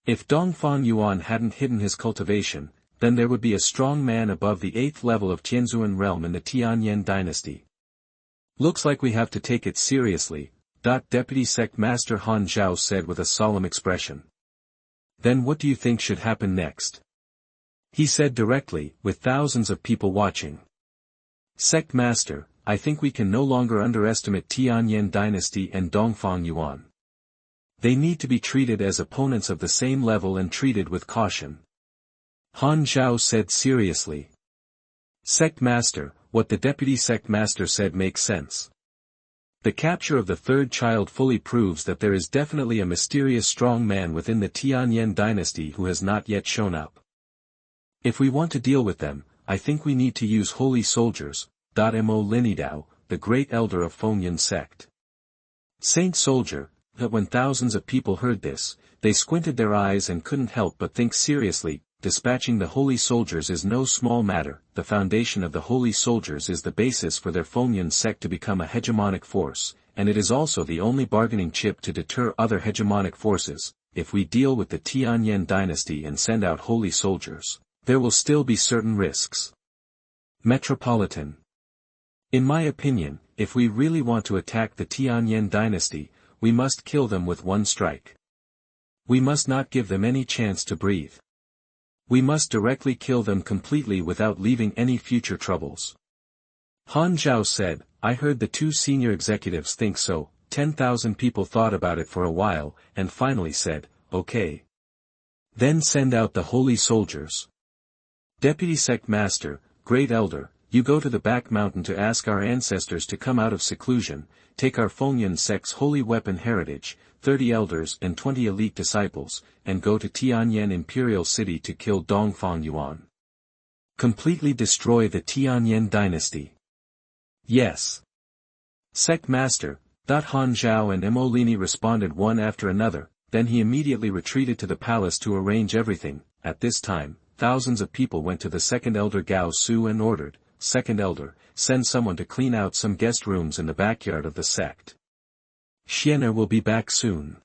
If Dongfang Yuan hadn't hidden his cultivation, then there would be a strong man above the 8th level of Tianzhuan realm in the Tianyan Dynasty. Looks like we have to take it seriously, Deputy Sect Master Han Zhao said with a solemn expression. Then what do you think should happen next? He said directly, with thousands of people watching. Sect Master, I think we can no longer underestimate Tianyan Dynasty and Dongfang Yuan. They need to be treated as opponents of the same level and treated with caution. Han Zhao said seriously. Sect Master, what the Deputy Sect Master said makes sense. The capture of the third child fully proves that there is definitely a mysterious strong man within the Tianyan Dynasty who has not yet shown up. If we want to deal with them, I think we need to use holy soldiers. Mo Linidao, the great elder of Fengyan sect. Saint Soldier, that when thousands of people heard this, they squinted their eyes and couldn't help but think seriously. Dispatching the holy soldiers is no small matter. The foundation of the holy soldiers is the basis for their Fengyan sect to become a hegemonic force, and it is also the only bargaining chip to deter other hegemonic forces. If we deal with the Tianyan Dynasty and send out holy soldiers, there will still be certain risks. Metropolitan. In my opinion, if we really want to attack the Tianyan Dynasty, we must kill them with one strike. We must not give them any chance to breathe. We must directly kill them completely without leaving any future troubles. Han Zhao said, I heard the two senior executives think so. 10,000 people thought about it for a while, and finally said, okay. Then send out the holy soldiers. Deputy Sect Master, Great Elder, you go to the back mountain to ask our ancestors to come out of seclusion, take our Fengyan sect's holy weapon heritage, 30 elders and 20 elite disciples, and go to Tianyan Imperial City to kill Dongfang Yuan. Completely destroy the Tianyan Dynasty. Yes. Sect Master, Han Zhao and Emolini responded one after another, then he immediately retreated to the palace to arrange everything. At this time, thousands of people went to the second elder Gao Su and ordered, Second Elder, send someone to clean out some guest rooms in the backyard of the sect. Qian will be back soon.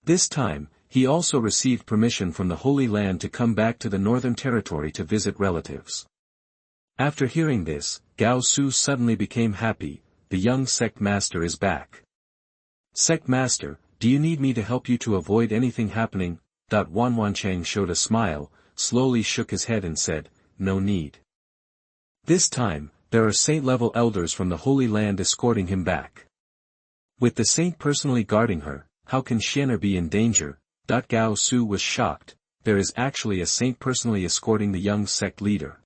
This time, he also received permission from the Holy Land to come back to the Northern Territory to visit relatives. After hearing this, Gao Su suddenly became happy. The young sect master is back. Sect Master, do you need me to help you to avoid anything happening? Wanxiang showed a smile, slowly shook his head and said, no need. This time, there are saint-level elders from the Holy Land escorting him back. With the saint personally guarding her, how can Qian be in danger? Gao Su was shocked. There is actually a saint personally escorting the young sect leader.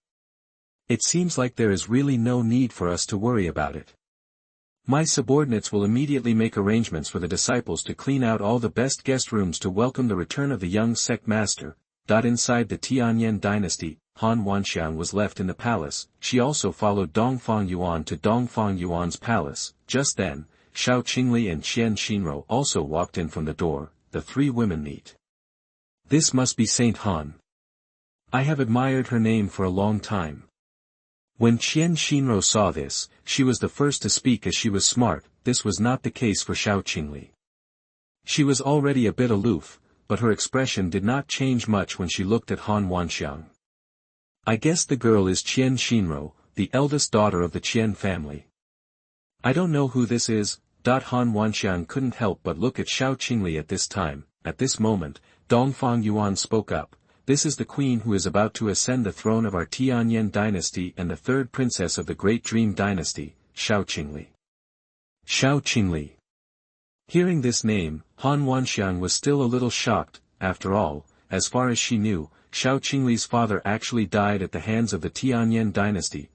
It seems like there is really no need for us to worry about it. My subordinates will immediately make arrangements for the disciples to clean out all the best guest rooms to welcome the return of the young sect master. Inside the Tianyan Dynasty, Han Wanxiang was left in the palace. She also followed Dongfang Yuan to Dongfang Yuan's palace. Just then, Xiao Qingli and Xinrou also walked in from the door. The three women meet. This must be Saint Han. I have admired her name for a long time. When Xinrou saw this, she was the first to speak as she was smart. This was not the case for Xiao Qingli. She was already a bit aloof, but her expression did not change much when she looked at Han Wanxiang. I guess the girl is Xinrou, the eldest daughter of the Qian family. I don't know who this is. Han Wanxiang couldn't help but look at Xiao Qingli at this time. At this moment, Dongfang Yuan spoke up. This is the queen who is about to ascend the throne of our Tianyan dynasty and the third princess of the Great Dream dynasty, Xiao Qingli. Xiao Qingli. Hearing this name, Han Wanxiang was still a little shocked. After all, as far as she knew, Xiao Qingli's father actually died at the hands of the Tianyan Dynasty,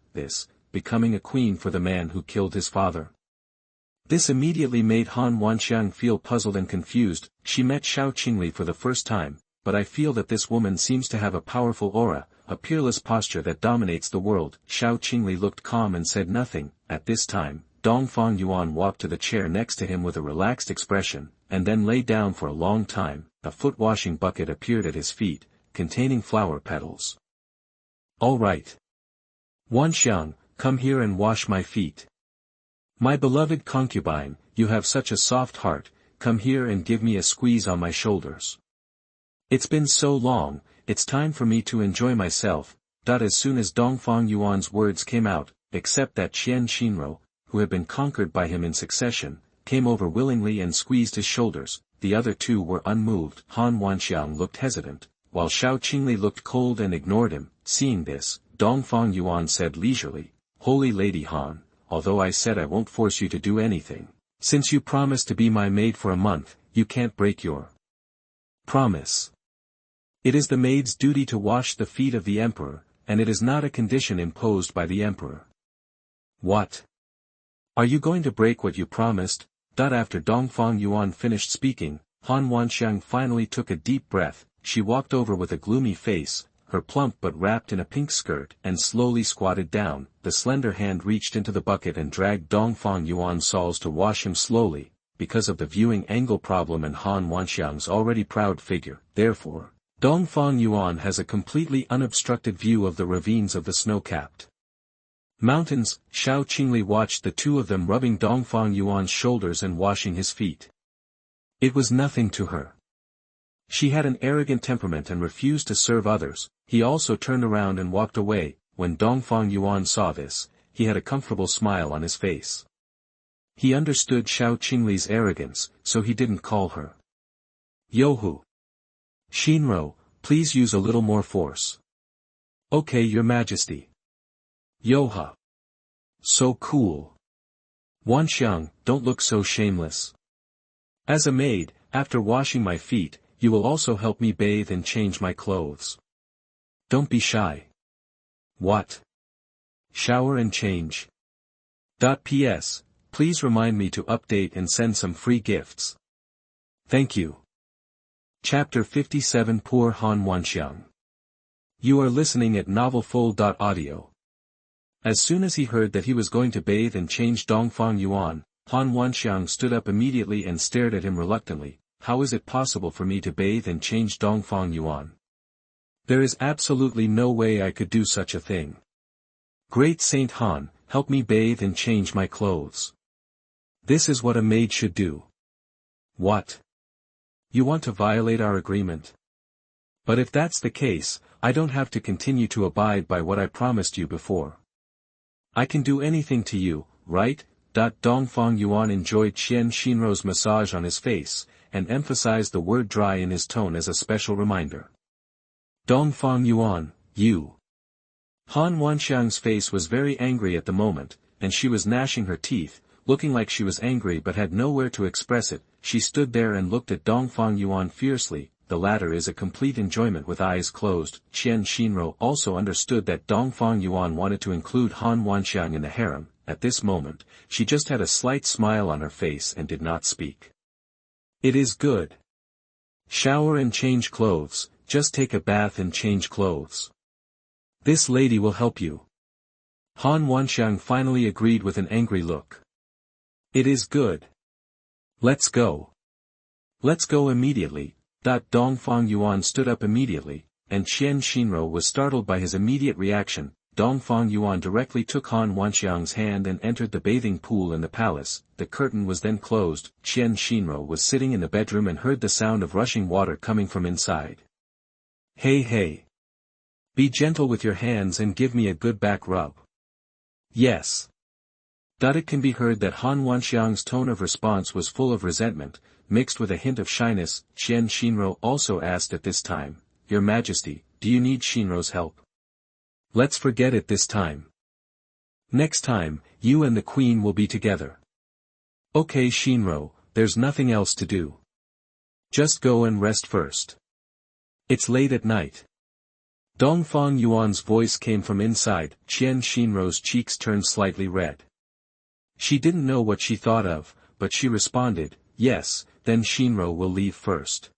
becoming a queen for the man who killed his father. This immediately made Han Wanxiang feel puzzled and confused. She met Xiao Qingli for the first time, but I feel that this woman seems to have a powerful aura, a peerless posture that dominates the world. Xiao Qingli looked calm and said nothing. At this time, Dongfang Yuan walked to the chair next to him with a relaxed expression, and then lay down for a long time. A foot-washing bucket appeared at his feet, containing flower petals. "All right. Wanxiang, come here and wash my feet. My beloved concubine, you have such a soft heart, come here and give me a squeeze on my shoulders. It's been so long, it's time for me to enjoy myself." As soon as Dongfang Yuan's words came out, except that Xinrou, who had been conquered by him in succession, came over willingly and squeezed his shoulders, the other two were unmoved. Han Wanxiang looked hesitant, while Xiao Qingli looked cold and ignored him. Seeing this, Dongfang Yuan said leisurely, "Holy Lady Han, although I said I won't force you to do anything, since you promised to be my maid for a month, you can't break your promise. It is the maid's duty to wash the feet of the emperor, and it is not a condition imposed by the emperor." "What? Are you going to break what you promised?" After Dongfang Yuan finished speaking, Han Wanxiang finally took a deep breath. She walked over with a gloomy face, her plump but wrapped in a pink skirt, and slowly squatted down. The slender hand reached into the bucket and dragged Dongfang Yuan's soles to wash him slowly, because of the viewing angle problem and Han Wanxiang's already proud figure. Therefore, Dongfang Yuan has a completely unobstructed view of the ravines of the snow-capped mountains. Xiao Qingli watched the two of them rubbing Dongfang Yuan's shoulders and washing his feet. It was nothing to her. She had an arrogant temperament and refused to serve others. He also turned around and walked away. When Dongfang Yuan saw this, he had a comfortable smile on his face. He understood Xiao Qingli's arrogance, so he didn't call her Yohu. "Xinrou, please use a little more force." "Okay, Your Majesty." "Yoha. So cool. Wanxiang, don't look so shameless. As a maid, after washing my feet, you will also help me bathe and change my clothes. Don't be shy." "What? Shower and change? P.S. Please remind me to update and send some free gifts. Thank you." Chapter 57 Poor Han Wanxiang. You are listening at novelfull.audio. As soon as he heard that he was going to bathe and change Dongfang Yuan, Han Wanxiang stood up immediately and stared at him reluctantly. "How is it possible for me to bathe and change Dongfang Yuan? There is absolutely no way I could do such a thing. Great Saint Han, help me bathe and change my clothes. This is what a maid should do." "What? You want to violate our agreement? But if that's the case, I don't have to continue to abide by what I promised you before. I can do anything to you, right?" Dongfang Yuan enjoyed Xinrou's massage on his face, and emphasized the word dry in his tone as a special reminder. "Dongfang Yuan, you." Han Wanxiang's face was very angry at the moment, and she was gnashing her teeth, looking like she was angry but had nowhere to express it. She stood there and looked at Dongfang Yuan fiercely. The latter is a complete enjoyment with eyes closed. Xinrou also understood that Dongfang Yuan wanted to include Han Wanxiang in the harem. At this moment, she just had a slight smile on her face and did not speak. "It is good. Shower and change clothes, just take a bath and change clothes. This lady will help you." Han Wanxiang finally agreed with an angry look. "It is good. Let's go. Let's go immediately." Dongfang Yuan stood up immediately, and Xinrou was startled by his immediate reaction. Dongfang Yuan directly took Han Wanxiang's hand and entered the bathing pool in the palace. The curtain was then closed. Xinrou was sitting in the bedroom and heard the sound of rushing water coming from inside. "Hey hey. Be gentle with your hands and give me a good back rub." "Yes." It can be heard that Han Wanxiang's tone of response was full of resentment, mixed with a hint of shyness. Xinrou also asked at this time, "Your Majesty, do you need Xinrou's help?" "Let's forget it this time. Next time, you and the Queen will be together." "Okay Xinrou, there's nothing else to do. Just go and rest first." It's late at night. Dongfang Yuan's voice came from inside. Xinrou's cheeks turned slightly red. She didn't know what she thought of, but she responded, yes, then Xinrou will leave first.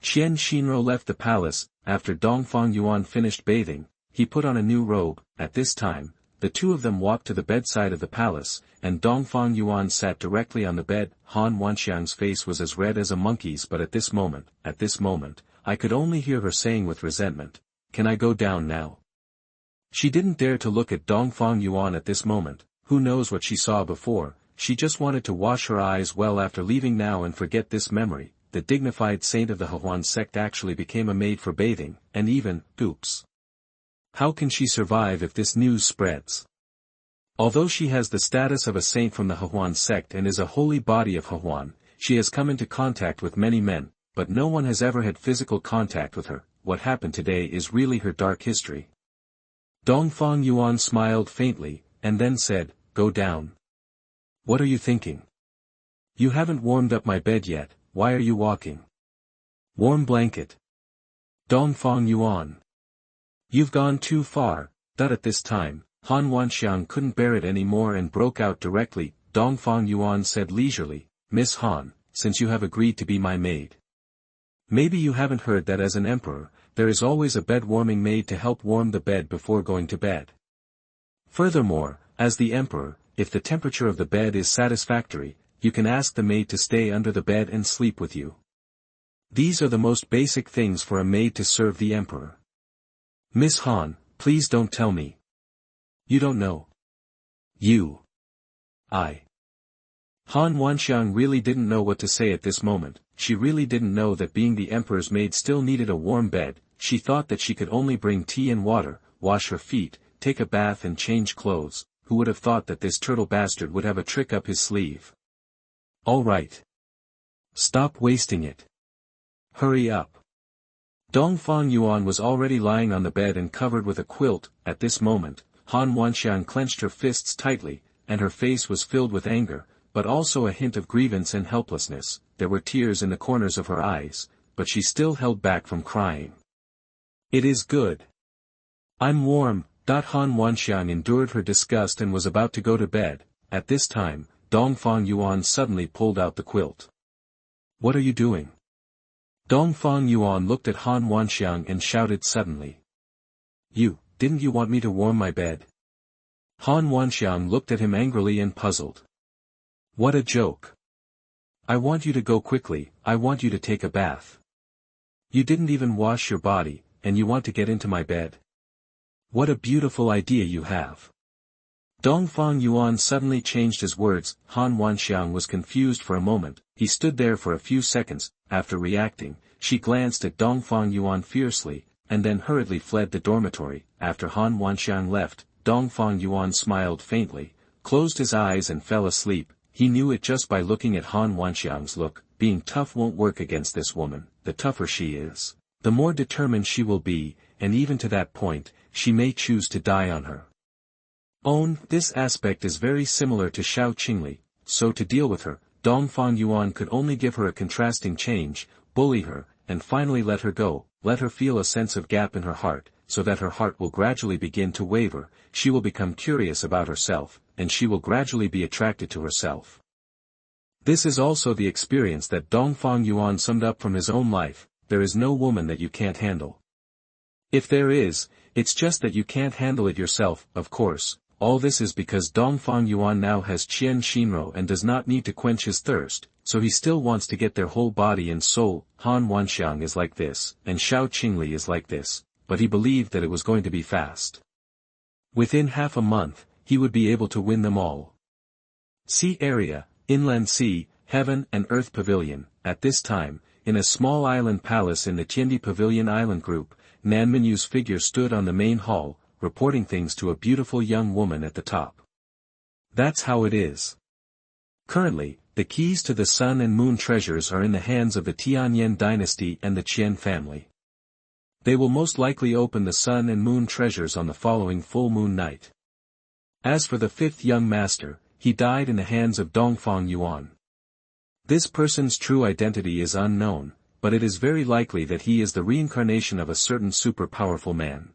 Xinrou left the palace. After Dongfang Yuan finished bathing, he put on a new robe. At this time, the two of them walked to the bedside of the palace, and Dongfang Yuan sat directly on the bed. Wanxiang's face was as red as a monkey's, but at this moment, I could only hear her saying with resentment, "Can I go down now?" She didn't dare to look at Dongfang Yuan at this moment. Who knows what she saw before? She just wanted to wash her eyes well after leaving now and forget this memory. The dignified saint of the Xuanhuan sect actually became a maid for bathing, and even, oops. How can she survive if this news spreads? Although she has the status of a saint from the Xuanhuan sect and is a holy body of Xuanhuan, she has come into contact with many men, but no one has ever had physical contact with her. What happened today is really her dark history. Dongfang Yuan smiled faintly, and then said, "Go down. What are you thinking? You haven't warmed up my bed yet, why are you walking? Warm blanket." Dongfang Yuan. "You've gone too far." At this time, Wanxiang couldn't bear it any more and broke out directly. Dongfang Yuan said leisurely, "Miss Han, since you have agreed to be my maid. Maybe you haven't heard that as an emperor, there is always a bed-warming maid to help warm the bed before going to bed. Furthermore, as the emperor, if the temperature of the bed is satisfactory, you can ask the maid to stay under the bed and sleep with you. These are the most basic things for a maid to serve the emperor. Miss Han, please don't tell me. You don't know. Wanxiang really didn't know what to say at this moment. She really didn't know that being the emperor's maid still needed a warm bed. She thought that she could only bring tea and water, wash her feet, take a bath and change clothes. Who would have thought that this turtle bastard would have a trick up his sleeve? All right. Stop wasting it. Hurry up. Dongfang Yuan was already lying on the bed and covered with a quilt. At this moment, Wanxiang clenched her fists tightly, and her face was filled with anger, but also a hint of grievance and helplessness. There were tears in the corners of her eyes, but she still held back from crying. It is good. I'm warm. Wanxiang endured her disgust and was about to go to bed. At this time, Dongfang Yuan suddenly pulled out the quilt. What are you doing? Dongfang Yuan looked at Wanxiang and shouted suddenly. Didn't you want me to warm my bed? Wanxiang looked at him angrily and puzzled. What a joke. I want you to go quickly, I want you to take a bath. You didn't even wash your body, and you want to get into my bed? What a beautiful idea you have. Dongfang Yuan suddenly changed his words. Wanxiang was confused for a moment. He stood there for a few seconds. After reacting, she glanced at Dongfang Yuan fiercely, and then hurriedly fled the dormitory. After Wanxiang left, Dongfang Yuan smiled faintly, closed his eyes and fell asleep. He knew it just by looking at Wanxiang's look. Being tough won't work against this woman. The tougher she is, the more determined she will be, and even to that point, she may choose to die on her own. This aspect is very similar to Xiao Qingli, so to deal with her, Dongfang Yuan could only give her a contrasting change, bully her, and finally let her go, let her feel a sense of gap in her heart, so that her heart will gradually begin to waver. She will become curious about herself, and she will gradually be attracted to herself. This is also the experience that Dongfang Yuan summed up from his own life. There is no woman that you can't handle. If there is, it's just that you can't handle it yourself. Of course, all this is because Dongfang Yuan now has Xinrou and does not need to quench his thirst, so he still wants to get their whole body and soul. Wanxiang is like this, and Xiao Qingli is like this, but he believed that it was going to be fast. Within half a month, he would be able to win them all. Sea area, inland sea, heaven and earth pavilion. At this time, in a small island palace in the Tiandi Pavilion Island group, Nan Minyu's figure stood on the main hall, reporting things to a beautiful young woman at the top. That's how it is. Currently, the keys to the sun and moon treasures are in the hands of the Tianyan Dynasty and the Qian family. They will most likely open the sun and moon treasures on the following full moon night. As for the fifth young master, he died in the hands of Dongfang Yuan. This person's true identity is unknown, but it is very likely that he is the reincarnation of a certain super powerful man.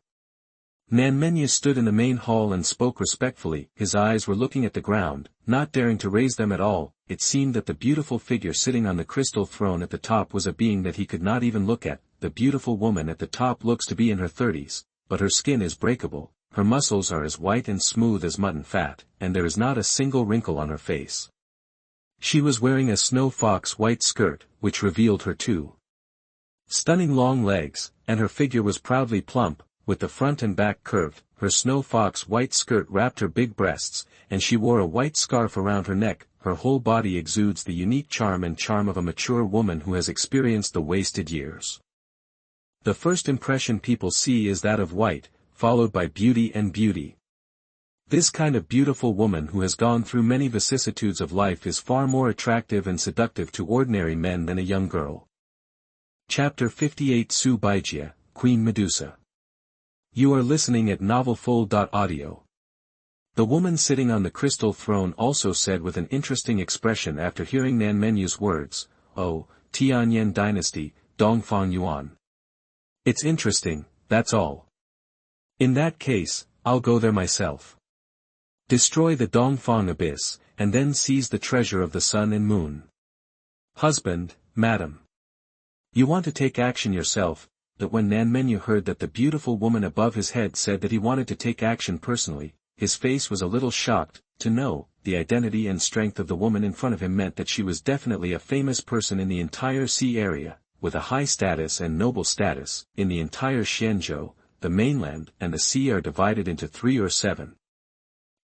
Nanmenya stood in the main hall and spoke respectfully. His eyes were looking at the ground, not daring to raise them at all. It seemed that the beautiful figure sitting on the crystal throne at the top was a being that he could not even look at. The beautiful woman at the top looks to be in her 30s, but her skin is breakable, her muscles are as white and smooth as mutton fat, and there is not a single wrinkle on her face. She was wearing a snow fox white skirt, which revealed her two stunning long legs, and her figure was proudly plump, with the front and back curved. Her snow fox white skirt wrapped her big breasts, and she wore a white scarf around her neck. Her whole body exudes the unique charm of a mature woman who has experienced the wasted years. The first impression people see is that of white, followed by beauty and beauty. This kind of beautiful woman who has gone through many vicissitudes of life is far more attractive and seductive to ordinary men than a young girl. Chapter 58 Su Baijie, Queen Medusa. You are listening at novelfull.audio. The woman sitting on the crystal throne also said with an interesting expression after hearing Nanmenyu's words, "Oh, Tianyan Dynasty, Dongfang Yuan. It's interesting, that's all. In that case, I'll go there myself. Destroy the Dongfang abyss, and then seize the treasure of the sun and moon." Husband, madam. You want to take action yourself. That when Nanmenyu heard that the beautiful woman above his head said that he wanted to take action personally, his face was a little shocked. To know the identity and strength of the woman in front of him meant that she was definitely a famous person in the entire sea area, with a high status and noble status. In the entire Xinrou, the mainland and the sea are divided into 3 or 7.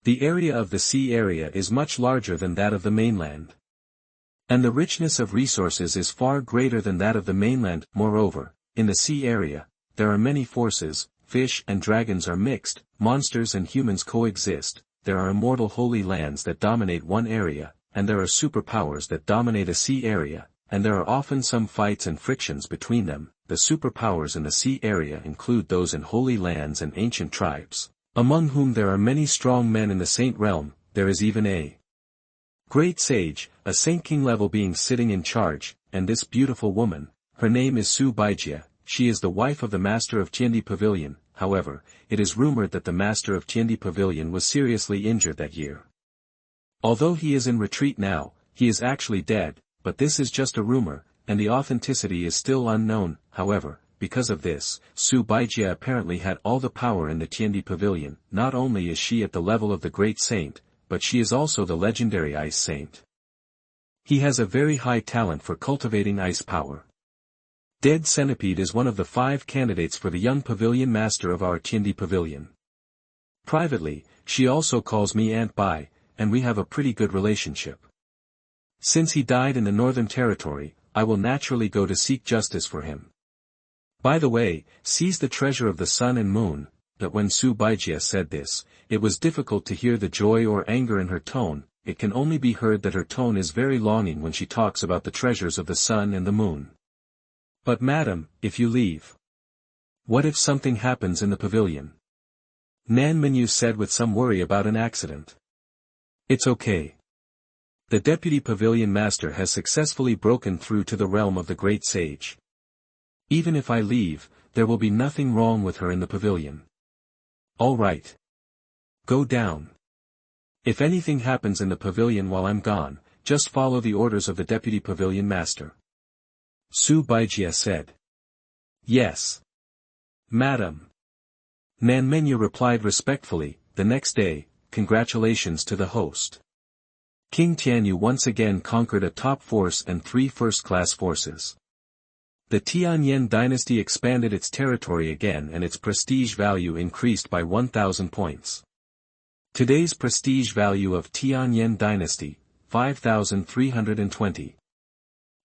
The area of the sea area is much larger than that of the mainland. And the richness of resources is far greater than that of the mainland. Moreover, in the sea area, there are many forces. Fish and dragons are mixed, monsters and humans coexist, there are immortal holy lands that dominate one area, and there are superpowers that dominate a sea area, and there are often some fights and frictions between them. The superpowers in the sea area include those in holy lands and ancient tribes, among whom there are many strong men in the saint realm. There is even a great sage, a saint king level being sitting in charge, and this beautiful woman, her name is Su Baijie. She is the wife of the master of Tiandi Pavilion. However, it is rumored that the master of Tiandi Pavilion was seriously injured that year. Although he is in retreat now, he is actually dead, but this is just a rumor, and the authenticity is still unknown. However, because of this, Su Baijie apparently had all the power in the Tiandi Pavilion. Not only is she at the level of the great saint, but she is also the legendary ice saint. He has a very high talent for cultivating ice power. Dead Centipede is one of the 5 candidates for the young pavilion master of our Tiandi Pavilion. Privately, she also calls me Aunt Bai, and we have a pretty good relationship. Since he died in the Northern Territory, I will naturally go to seek justice for him. By the way, seize the treasure of the sun and moon. That when Su Baijie said this, it was difficult to hear the joy or anger in her tone. It can only be heard that her tone is very longing when she talks about the treasures of the sun and the moon. But madam, if you leave, what if something happens in the pavilion? Nanmenyu said with some worry about an accident. It's okay. The deputy pavilion master has successfully broken through to the realm of the great sage. Even if I leave, there will be nothing wrong with her in the pavilion. All right. Go down. If anything happens in the pavilion while I'm gone, just follow the orders of the deputy pavilion master. Su Baijie said. Yes. Madam. Nanmenyu replied respectfully. The next day, congratulations to the host. King Tianyu once again conquered a top force and 3 first-class forces. The Tianyan Dynasty expanded its territory again and its prestige value increased by 1,000 points. Today's prestige value of Tianyan Dynasty, 5,320.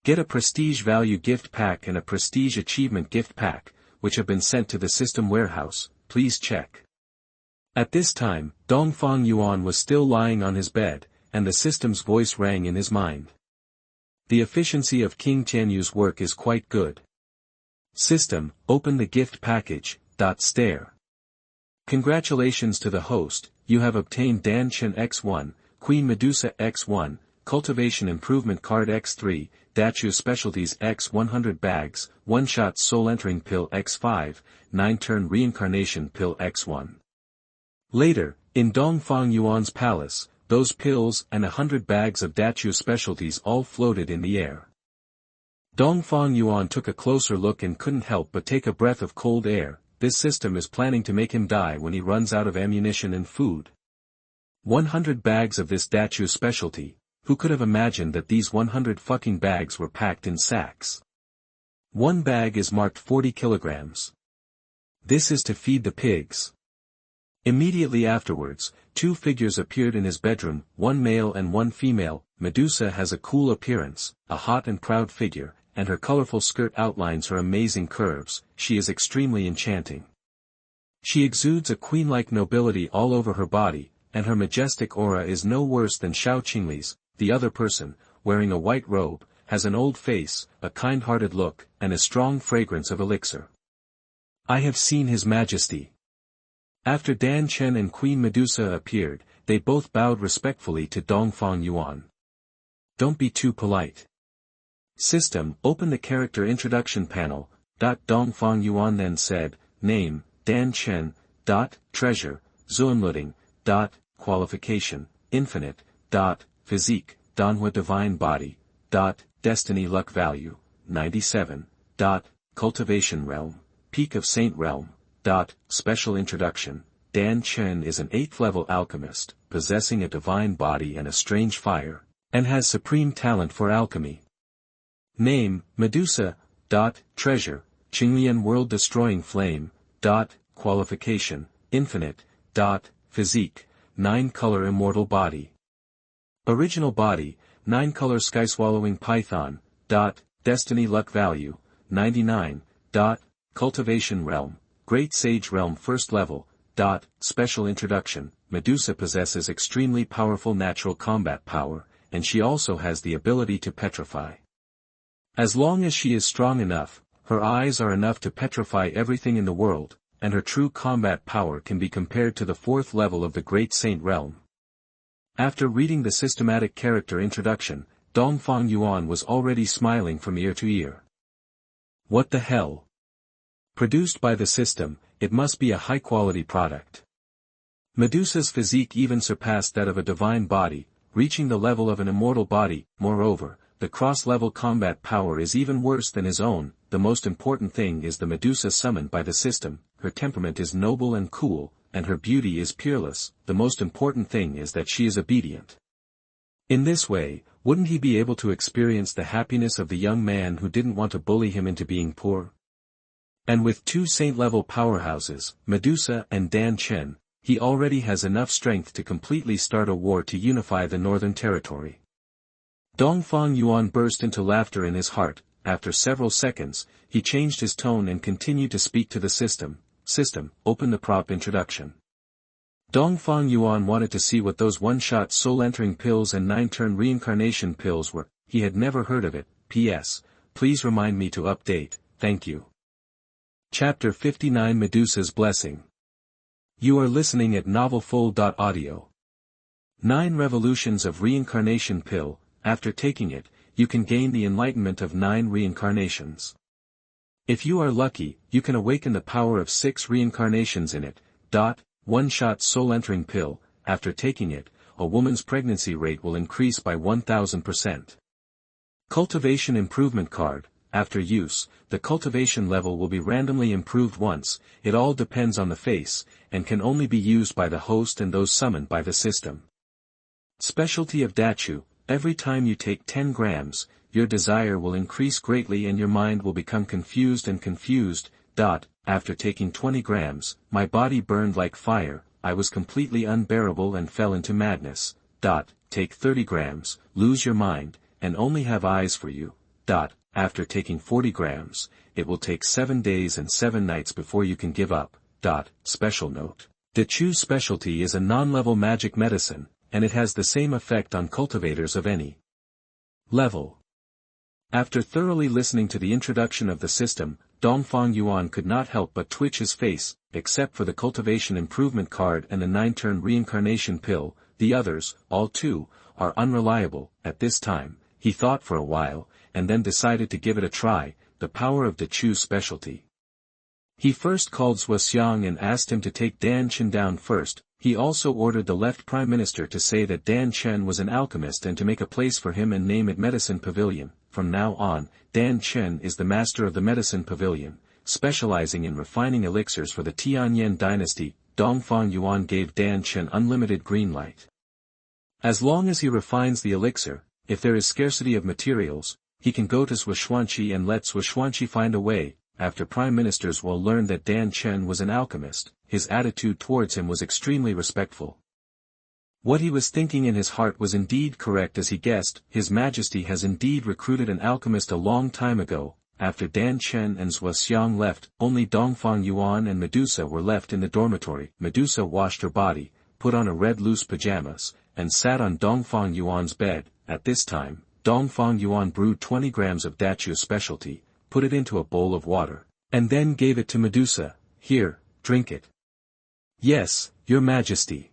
Get a prestige value gift pack and a prestige achievement gift pack, which have been sent to the system warehouse. Please check. At this time, Dongfang Yuan was still lying on his bed, and the system's voice rang in his mind. The efficiency of King Tianyu's work is quite good. System, open the gift package. Stare. Congratulations to the host, you have obtained Dan Chen X1, Queen Medusa X1, Cultivation Improvement Card X3, Jiuyou Specialties X 100 bags, 1-shot soul-entering pill X5, 9-turn reincarnation pill X1. Later, in Dongfang Yuan's palace, those pills and 100 bags of Jiuyou Specialties all floated in the air. Dongfang Yuan took a closer look and couldn't help but take a breath of cold air. This system is planning to make him die when he runs out of ammunition and food. 100 bags of this Jiuyou specialty, who could have imagined that these 100 fucking bags were packed in sacks? One bag is marked 40 kilograms. This is to feed the pigs. Immediately afterwards, 2 figures appeared in his bedroom, one male and one female. Medusa has a cool appearance, a hot and proud figure, and her colorful skirt outlines her amazing curves. She is extremely enchanting. She exudes a queen-like nobility all over her body, and her majestic aura is no worse than Xiao Qingli's. The other person, wearing a white robe, has an old face, a kind-hearted look, and a strong fragrance of elixir. I have seen His Majesty. After Dan Chen and Queen Medusa appeared, they both bowed respectfully to Dongfang Yuan. Don't be too polite. System, open the character introduction panel. Dongfang Yuan then said, name, Dan Chen. Treasure, Xuanhuan. Qualification, infinite. Physique, Danhua divine body. Destiny luck value, 97. Cultivation realm, peak of saint realm. Special introduction, Dan Chen is an 8th level alchemist, possessing a divine body and a strange fire, and has supreme talent for alchemy. Name, Medusa. Treasure, Qinglian world destroying flame. Qualification, infinite. Physique, 9-color immortal body. Original body, 9-color sky-swallowing python. Destiny luck value, 99. Cultivation realm, great sage realm 1st level. Special introduction, Medusa possesses extremely powerful natural combat power, and she also has the ability to petrify. As long as she is strong enough, her eyes are enough to petrify everything in the world, and her true combat power can be compared to the 4th level of the Great Saint Realm. After reading the systematic character introduction, Dongfang Yuan was already smiling from ear to ear. What the hell? Produced by the system, it must be a high-quality product. Medusa's physique even surpassed that of a divine body, reaching the level of an immortal body. Moreover, the cross-level combat power is even worse than his own. The most important thing is the Medusa summoned by the system. Her temperament is noble and cool, and her beauty is peerless. The most important thing is that she is obedient. In this way, wouldn't he be able to experience the happiness of the young man who didn't want to bully him into being poor? And with 2 saint-level powerhouses, Medusa and Dan Chen, he already has enough strength to completely start a war to unify the northern territory. Dongfang Yuan burst into laughter in his heart. After several seconds, he changed his tone and continued to speak to the system. System, open the prop introduction. Dongfang Yuan wanted to see what those 1-shot soul-entering pills and 9-turn reincarnation pills were. He had never heard of it. P.S. Please remind me to update, thank you. Chapter 59 Medusa's Blessing. You are listening at novelfull.audio. 9 revolutions of reincarnation pill. After taking it, you can gain the enlightenment of 9 reincarnations. If you are lucky, you can awaken the power of 6 reincarnations in it. 1-shot soul-entering pill. After taking it, a woman's pregnancy rate will increase by 1000%. Cultivation improvement card. After use, the cultivation level will be randomly improved once. It all depends on the face, and can only be used by the host and those summoned by the system. Specialty of Jiuyou. Every time you take 10 grams, your desire will increase greatly and your mind will become confused and confused. After taking 20 grams, my body burned like fire, I was completely unbearable and fell into madness. Take 30 grams, lose your mind, and only have eyes for you. After taking 40 grams, it will take 7 days and 7 nights before you can give up. Special note. Jiuyou specialty is a non-level magic medicine, and it has the same effect on cultivators of any level. After thoroughly listening to the introduction of the system, Dongfang Yuan could not help but twitch his face. Except for the cultivation improvement card and the 9-turn reincarnation pill, the others, all 2, are unreliable. At this time, he thought for a while, and then decided to give it a try, the power of Dechu's specialty. He first called Wanxiang and asked him to take Dan Chen down first. He also ordered the left prime minister to say that Dan Chen was an alchemist and to make a place for him and name it Medicine Pavilion. From now on, Dan Chen is the master of the Medicine Pavilion, specializing in refining elixirs for the Tianyan Dynasty. Dongfang Yuan gave Dan Chen unlimited green light. As long as he refines the elixir, if there is scarcity of materials, he can go to Xuanhuan and let Xuanhuan find a way. After prime ministers will learn that Dan Chen was an alchemist, his attitude towards him was extremely respectful. What he was thinking in his heart was indeed correct as he guessed. His Majesty has indeed recruited an alchemist a long time ago. After Dan Chen and Wanxiang left, only Dongfang Yuan and Medusa were left in the dormitory. Medusa washed her body, put on a red loose pajamas, and sat on Dongfang Yuan's bed. At this time, Dongfang Yuan brewed 20 grams of Dechu's specialty, put it into a bowl of water, and then gave it to Medusa. Here, drink it. Yes, Your Majesty.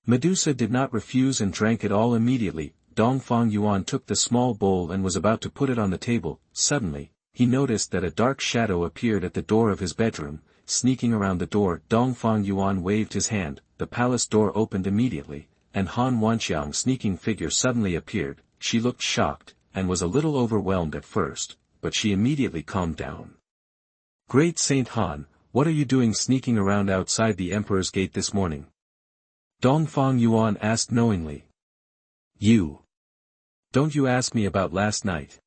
Medusa did not refuse and drank it all immediately. Dongfang Yuan took the small bowl and was about to put it on the table. Suddenly, he noticed that a dark shadow appeared at the door of his bedroom. Sneaking around the door, Dongfang Yuan waved his hand. The palace door opened immediately, and Wanxiang's sneaking figure suddenly appeared. She looked shocked, and was a little overwhelmed at first, but she immediately calmed down. Great Saint Han, what are you doing sneaking around outside the Emperor's gate this morning? Dongfang Yuan asked knowingly. You. Don't you ask me about last night?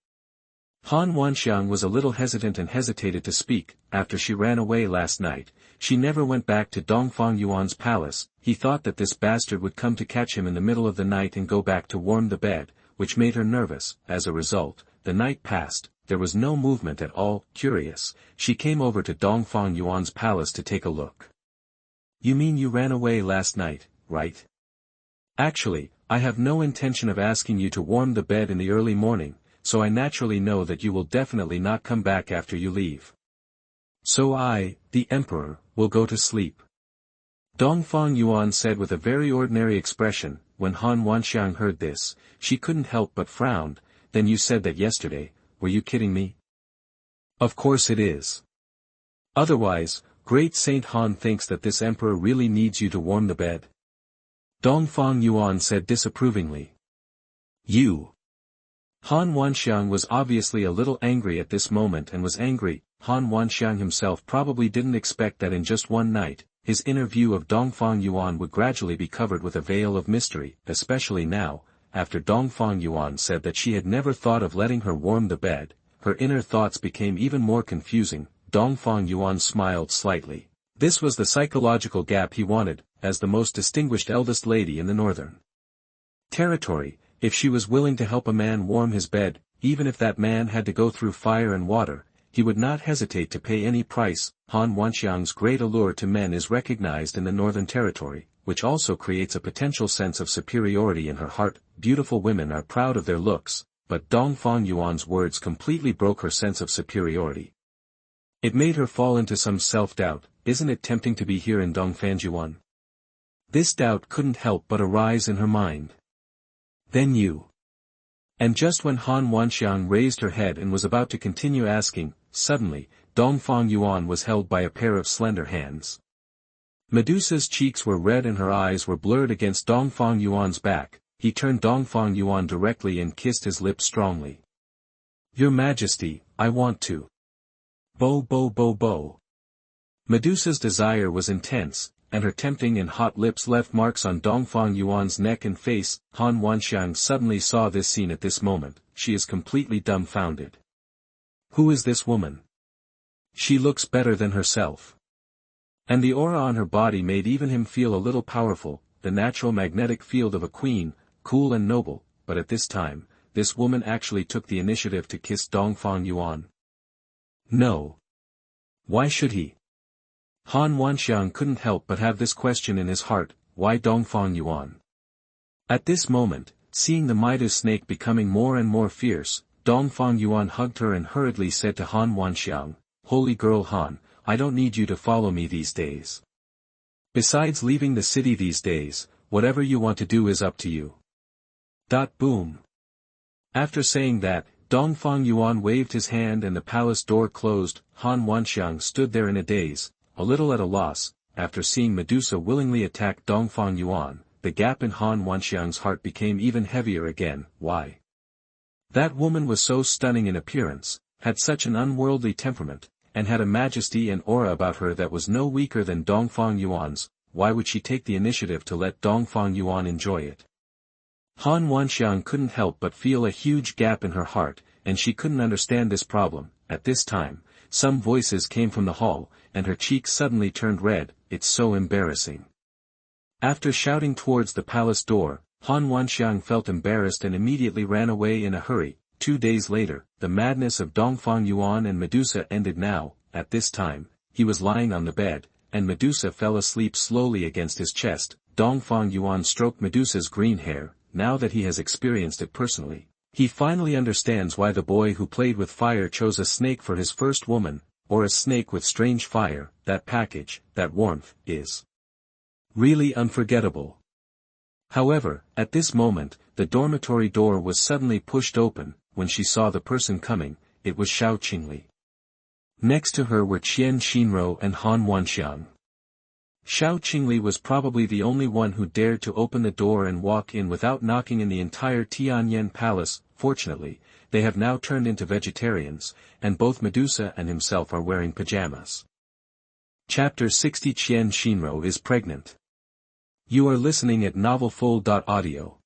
Wanxiang was a little hesitant and hesitated to speak. After she ran away last night, she never went back to Dongfang Yuan's palace. He thought that this bastard would come to catch him in the middle of the night and go back to warm the bed, which made her nervous. As a result, the night passed, there was no movement at all. Curious, she came over to Dongfang Yuan's palace to take a look. You mean you ran away last night, right? Actually, I have no intention of asking you to warm the bed in the early morning, so I naturally know that you will definitely not come back after you leave. So I, the Emperor, will go to sleep. Dongfang Yuan said with a very ordinary expression. When Wanxiang heard this, she couldn't help but frowned. Then you said that yesterday, were you kidding me? Of course it is. Otherwise, Great Saint Han thinks that this Emperor really needs you to warm the bed. Dongfang Yuan said disapprovingly. You. Wanxiang was obviously a little angry at this moment and was angry. Wanxiang himself probably didn't expect that in just one night, his inner view of Dongfang Yuan would gradually be covered with a veil of mystery, especially now, after Dongfang Yuan said that she had never thought of letting her warm the bed. Her inner thoughts became even more confusing. Dongfang Yuan smiled slightly. This was the psychological gap he wanted, as the most distinguished eldest lady in the northern territory. If she was willing to help a man warm his bed, even if that man had to go through fire and water, he would not hesitate to pay any price. Wanxiang's great allure to men is recognized in the northern territory, which also creates a potential sense of superiority in her heart. Beautiful women are proud of their looks, but Dongfang Yuan's words completely broke her sense of superiority. It made her fall into some self-doubt. Isn't it tempting to be here in Dongfang Yuan? This doubt couldn't help but arise in her mind. Then you. And just when Wanxiang raised her head and was about to continue asking, suddenly, Dongfang Yuan was held by a pair of slender hands. Medusa's cheeks were red and her eyes were blurred against Dongfang Yuan's back. He turned Dongfang Yuan directly and kissed his lips strongly. Your Majesty, I want to. Bo bo bo bo. Medusa's desire was intense, and her tempting and hot lips left marks on Dongfang Yuan's neck and face. Wanxiang suddenly saw this scene at this moment. She is completely dumbfounded. Who is this woman? She looks better than herself. And the aura on her body made even him feel a little powerful, the natural magnetic field of a queen, cool and noble, but at this time, this woman actually took the initiative to kiss Dongfang Yuan. No. Why should he? Wanxiang couldn't help but have this question in his heart, why Dongfang Yuan? At this moment, seeing the Midas snake becoming more and more fierce, Dongfang Yuan hugged her and hurriedly said to Wanxiang, Holy girl Han, I don't need you to follow me these days. Besides leaving the city these days, whatever you want to do is up to you. Boom. After saying that, Dongfang Yuan waved his hand and the palace door closed. Wanxiang stood there in a daze, a little at a loss. After seeing Medusa willingly attack Dongfang Yuan, the gap in Wanxiang's heart became even heavier again. Why? That woman was so stunning in appearance, had such an unworldly temperament, and had a majesty and aura about her that was no weaker than Dongfang Yuan's. Why would she take the initiative to let Dongfang Yuan enjoy it? Wanxiang couldn't help but feel a huge gap in her heart, and she couldn't understand this problem. At this time, some voices came from the hall, and her cheeks suddenly turned red. It's so embarrassing. After shouting towards the palace door, Wanxiang felt embarrassed and immediately ran away in a hurry. 2 days later, the madness of Dongfang Yuan and Medusa ended now. At this time, he was lying on the bed, and Medusa fell asleep slowly against his chest. Dongfang Yuan stroked Medusa's green hair. Now that he has experienced it personally, he finally understands why the boy who played with fire chose a snake for his first woman, or a snake with strange fire. That package, that warmth, is really unforgettable. However, at this moment, the dormitory door was suddenly pushed open. When she saw the person coming, it was Xiao Qingli. Next to her were Qian, Xinrou and Wanxiang. Xiao Qingli was probably the only one who dared to open the door and walk in without knocking in the entire Tianyan palace. Fortunately, they have now turned into vegetarians, and both Medusa and himself are wearing pajamas. Chapter 60 Qian Xinrou is pregnant. You are listening at novelfull.audio.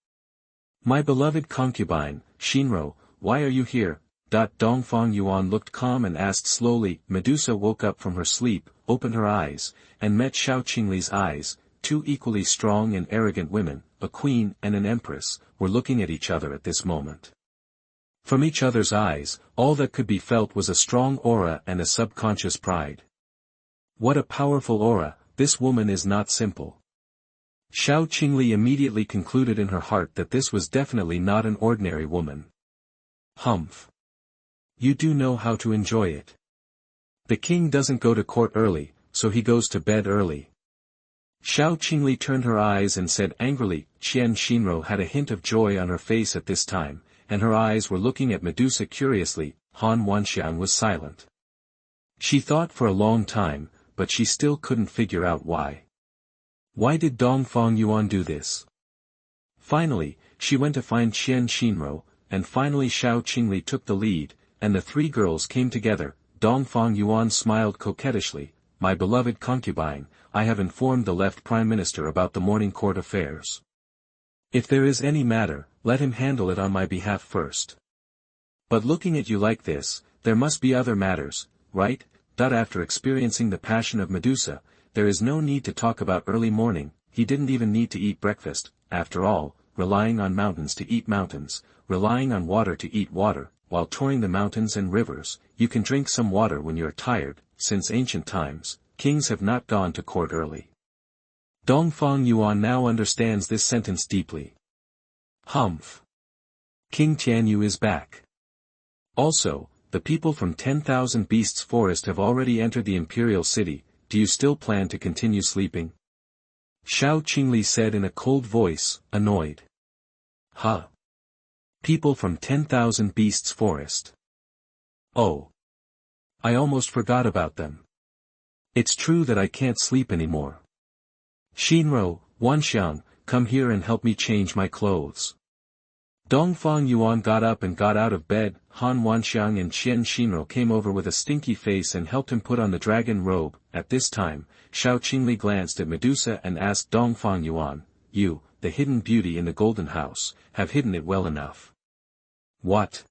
My beloved concubine, Xinrou, why are you here? Dongfang Yuan looked calm and asked slowly. Medusa woke up from her sleep, opened her eyes, and met Xiao Qingli's eyes. Two equally strong and arrogant women, a queen and an empress, were looking at each other at this moment. From each other's eyes, all that could be felt was a strong aura and a subconscious pride. What a powerful aura! This woman is not simple. Xiao Qingli immediately concluded in her heart that this was definitely not an ordinary woman. Humph. You do know how to enjoy it. The king doesn't go to court early, so he goes to bed early. Xiao Qingli turned her eyes and said angrily. Qian Xinrou had a hint of joy on her face at this time, and her eyes were looking at Medusa curiously. Wanxiang was silent. She thought for a long time, but she still couldn't figure out why. Why did Dongfang Yuan do this? Finally, she went to find Qian Xinrou, and finally Xiao Qingli took the lead, and the three girls came together. Dongfang Yuan smiled coquettishly. My beloved concubine, I have informed the left prime minister about the morning court affairs. If there is any matter, let him handle it on my behalf first. But looking at you like this, there must be other matters, right? After experiencing the passion of Medusa, there is no need to talk about early morning. He didn't even need to eat breakfast. After all, relying on mountains to eat mountains, relying on water to eat water, while touring the mountains and rivers, you can drink some water when you are tired. Since ancient times, kings have not gone to court early. Dongfang Yuan now understands this sentence deeply. Humph. King Tianyu is back. Also, the people from 10,000 Beasts Forest have already entered the imperial city. Do you still plan to continue sleeping? Xiao Qingli said in a cold voice, annoyed. Huh. People from 10,000 Beasts Forest. Oh. I almost forgot about them. It's true that I can't sleep anymore. Xinrou, Wanxiang, come here and help me change my clothes. Dongfang Yuan got up and got out of bed. Wanxiang and Qian Xinrou came over with a stinky face and helped him put on the dragon robe. At this time, Xiao Qingli glanced at Medusa and asked Dongfang Yuan, you, the hidden beauty in the golden house, have hidden it well enough. What?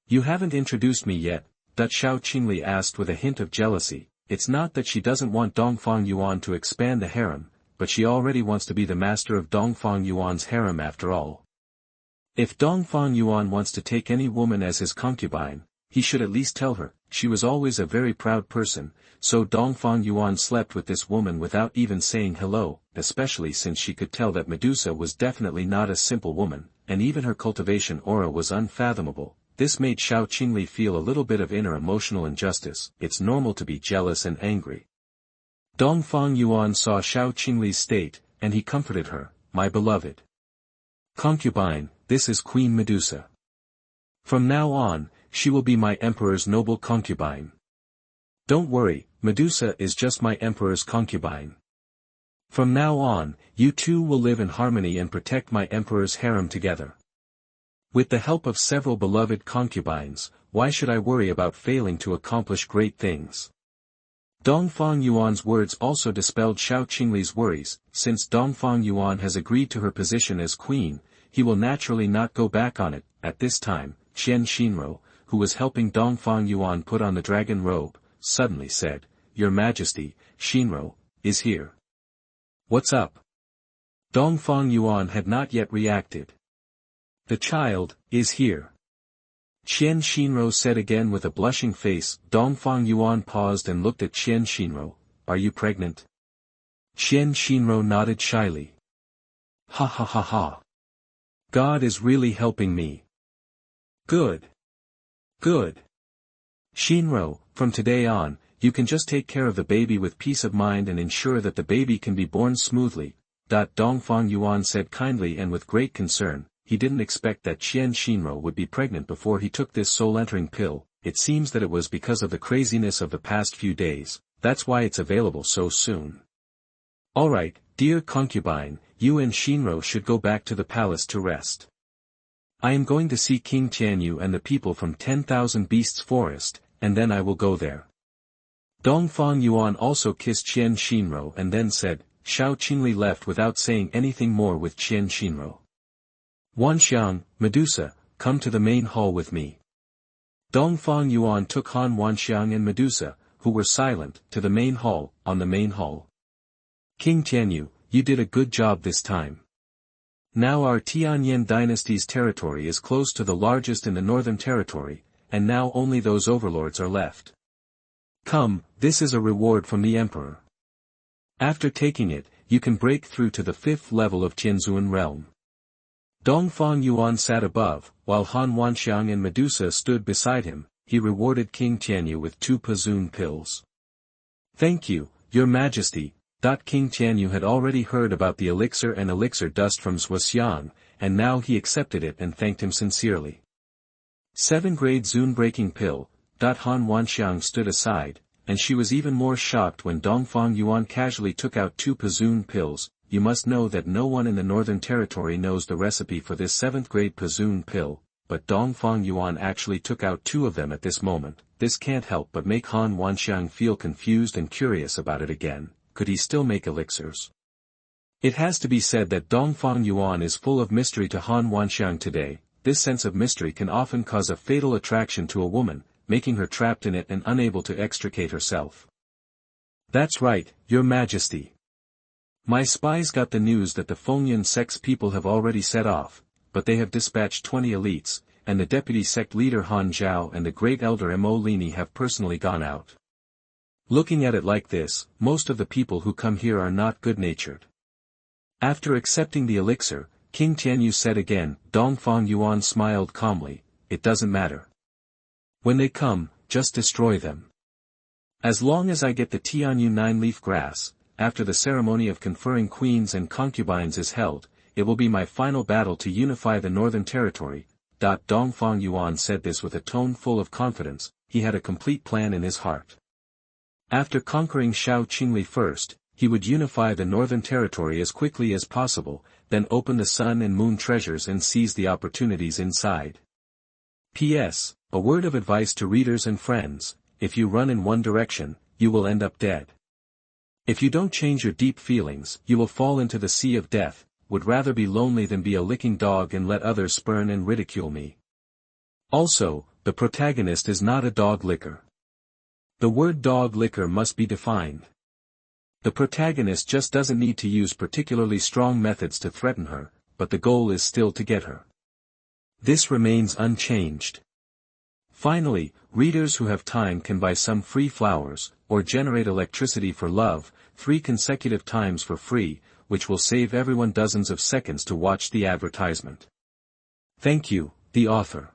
You haven't introduced me yet, Xiao Qingli asked with a hint of jealousy. It's not that she doesn't want Dongfang Yuan to expand the harem, but she already wants to be the master of Dongfang Yuan's harem after all. If Dongfang Yuan wants to take any woman as his concubine, he should at least tell her. She was always a very proud person, so Dongfang Yuan slept with this woman without even saying hello, especially since she could tell that Medusa was definitely not a simple woman, and even her cultivation aura was unfathomable. This made Xiao Qingli feel a little bit of inner emotional injustice. It's normal to be jealous and angry. Dongfang Yuan saw Xiao Qingli's state, and he comforted her. My beloved concubine, this is Queen Medusa. From now on, she will be my emperor's noble concubine. Don't worry, Medusa is just my emperor's concubine. From now on, you two will live in harmony and protect my emperor's harem together. With the help of several beloved concubines, why should I worry about failing to accomplish great things? Dongfang Yuan's words also dispelled Xiao Qingli's worries. Since Dongfang Yuan has agreed to her position as queen, he will naturally not go back on it. At this time, Xinrou, who was helping Dongfang Yuan put on the dragon robe, suddenly said, "Your Majesty, Xinrou, is here." "What's up?" Dongfang Yuan had not yet reacted. "The child is here," Xinrou said again with a blushing face. Dongfang Yuan paused and looked at Xinrou. "Are you pregnant?" Xinrou nodded shyly. "Ha ha ha ha. God is really helping me." "Good. Good. Xinrou, from today on, you can just take care of the baby with peace of mind and ensure that the baby can be born smoothly." Dongfang Yuan said kindly and with great concern. He didn't expect that Xinrou would be pregnant before he took this soul-entering pill. It seems that it was because of the craziness of the past few days, that's why it's available so soon. "Alright, dear concubine, you and Xinrou should go back to the palace to rest. I am going to see King Tianyu and the people from 10,000 Beasts Forest, and then I will go there." Dongfang Yuan also kissed Xinrou and then said. Xiao Qingli left without saying anything more with Xinrou. "Wanxiang, Medusa, come to the main hall with me." Dongfang Yuan took Wanxiang and Medusa, who were silent, to the main hall. On the main hall, "King Tianyu, you did a good job this time. Now our Tianyan Dynasty's territory is close to the largest in the northern territory, and now only those overlords are left. Come, this is a reward from the emperor. After taking it, you can break through to the 5th level of Tianzuan realm." Dongfang Yuan sat above, while Wanxiang and Medusa stood beside him. He rewarded King Tianyu with 2 Pazun pills. "Thank you, Your Majesty." King Tianyu had already heard about the elixir and elixir dust from Xuanhuan, and now he accepted it and thanked him sincerely. 7-grade Zun-breaking pill. Wanxiang stood aside, and she was even more shocked when Dongfang Yuan casually took out 2 Pazun pills. You must know that no one in the Northern Territory knows the recipe for this 7th-grade Pazun pill, but Dongfang Yuan actually took out 2 of them at this moment. This can't help but make Wanxiang feel confused and curious about it again. Could he still make elixirs? It has to be said that Dongfang Yuan is full of mystery to Wanxiang today. This sense of mystery can often cause a fatal attraction to a woman, making her trapped in it and unable to extricate herself. "That's right, Your Majesty. My spies got the news that the Fengyan sect's people have already set off, but they have dispatched 20 elites, and the deputy sect leader Han Zhao and the great elder Mo Lini have personally gone out. Looking at it like this, most of the people who come here are not good-natured." After accepting the elixir, King Tianyu said again. Dongfang Yuan smiled calmly. "It doesn't matter. When they come, just destroy them. As long as I get the Tianyu 9-leaf grass, after the ceremony of conferring queens and concubines is held, it will be my final battle to unify the Northern Territory." Dongfang Yuan said this with a tone full of confidence. He had a complete plan in his heart. After conquering Xiao Qingli first, he would unify the Northern Territory as quickly as possible, then open the sun and moon treasures and seize the opportunities inside. P.S. A word of advice to readers and friends: if you run in one direction, you will end up dead. If you don't change your deep feelings, you will fall into the sea of death. Would rather be lonely than be a licking dog and let others spurn and ridicule me. Also, the protagonist is not a dog licker. The word dog licker must be defined. The protagonist just doesn't need to use particularly strong methods to threaten her, but the goal is still to get her. This remains unchanged. Finally, readers who have time can buy some free flowers, or generate electricity for love, 3 consecutive times for free, which will save everyone dozens of seconds to watch the advertisement. Thank you, the author.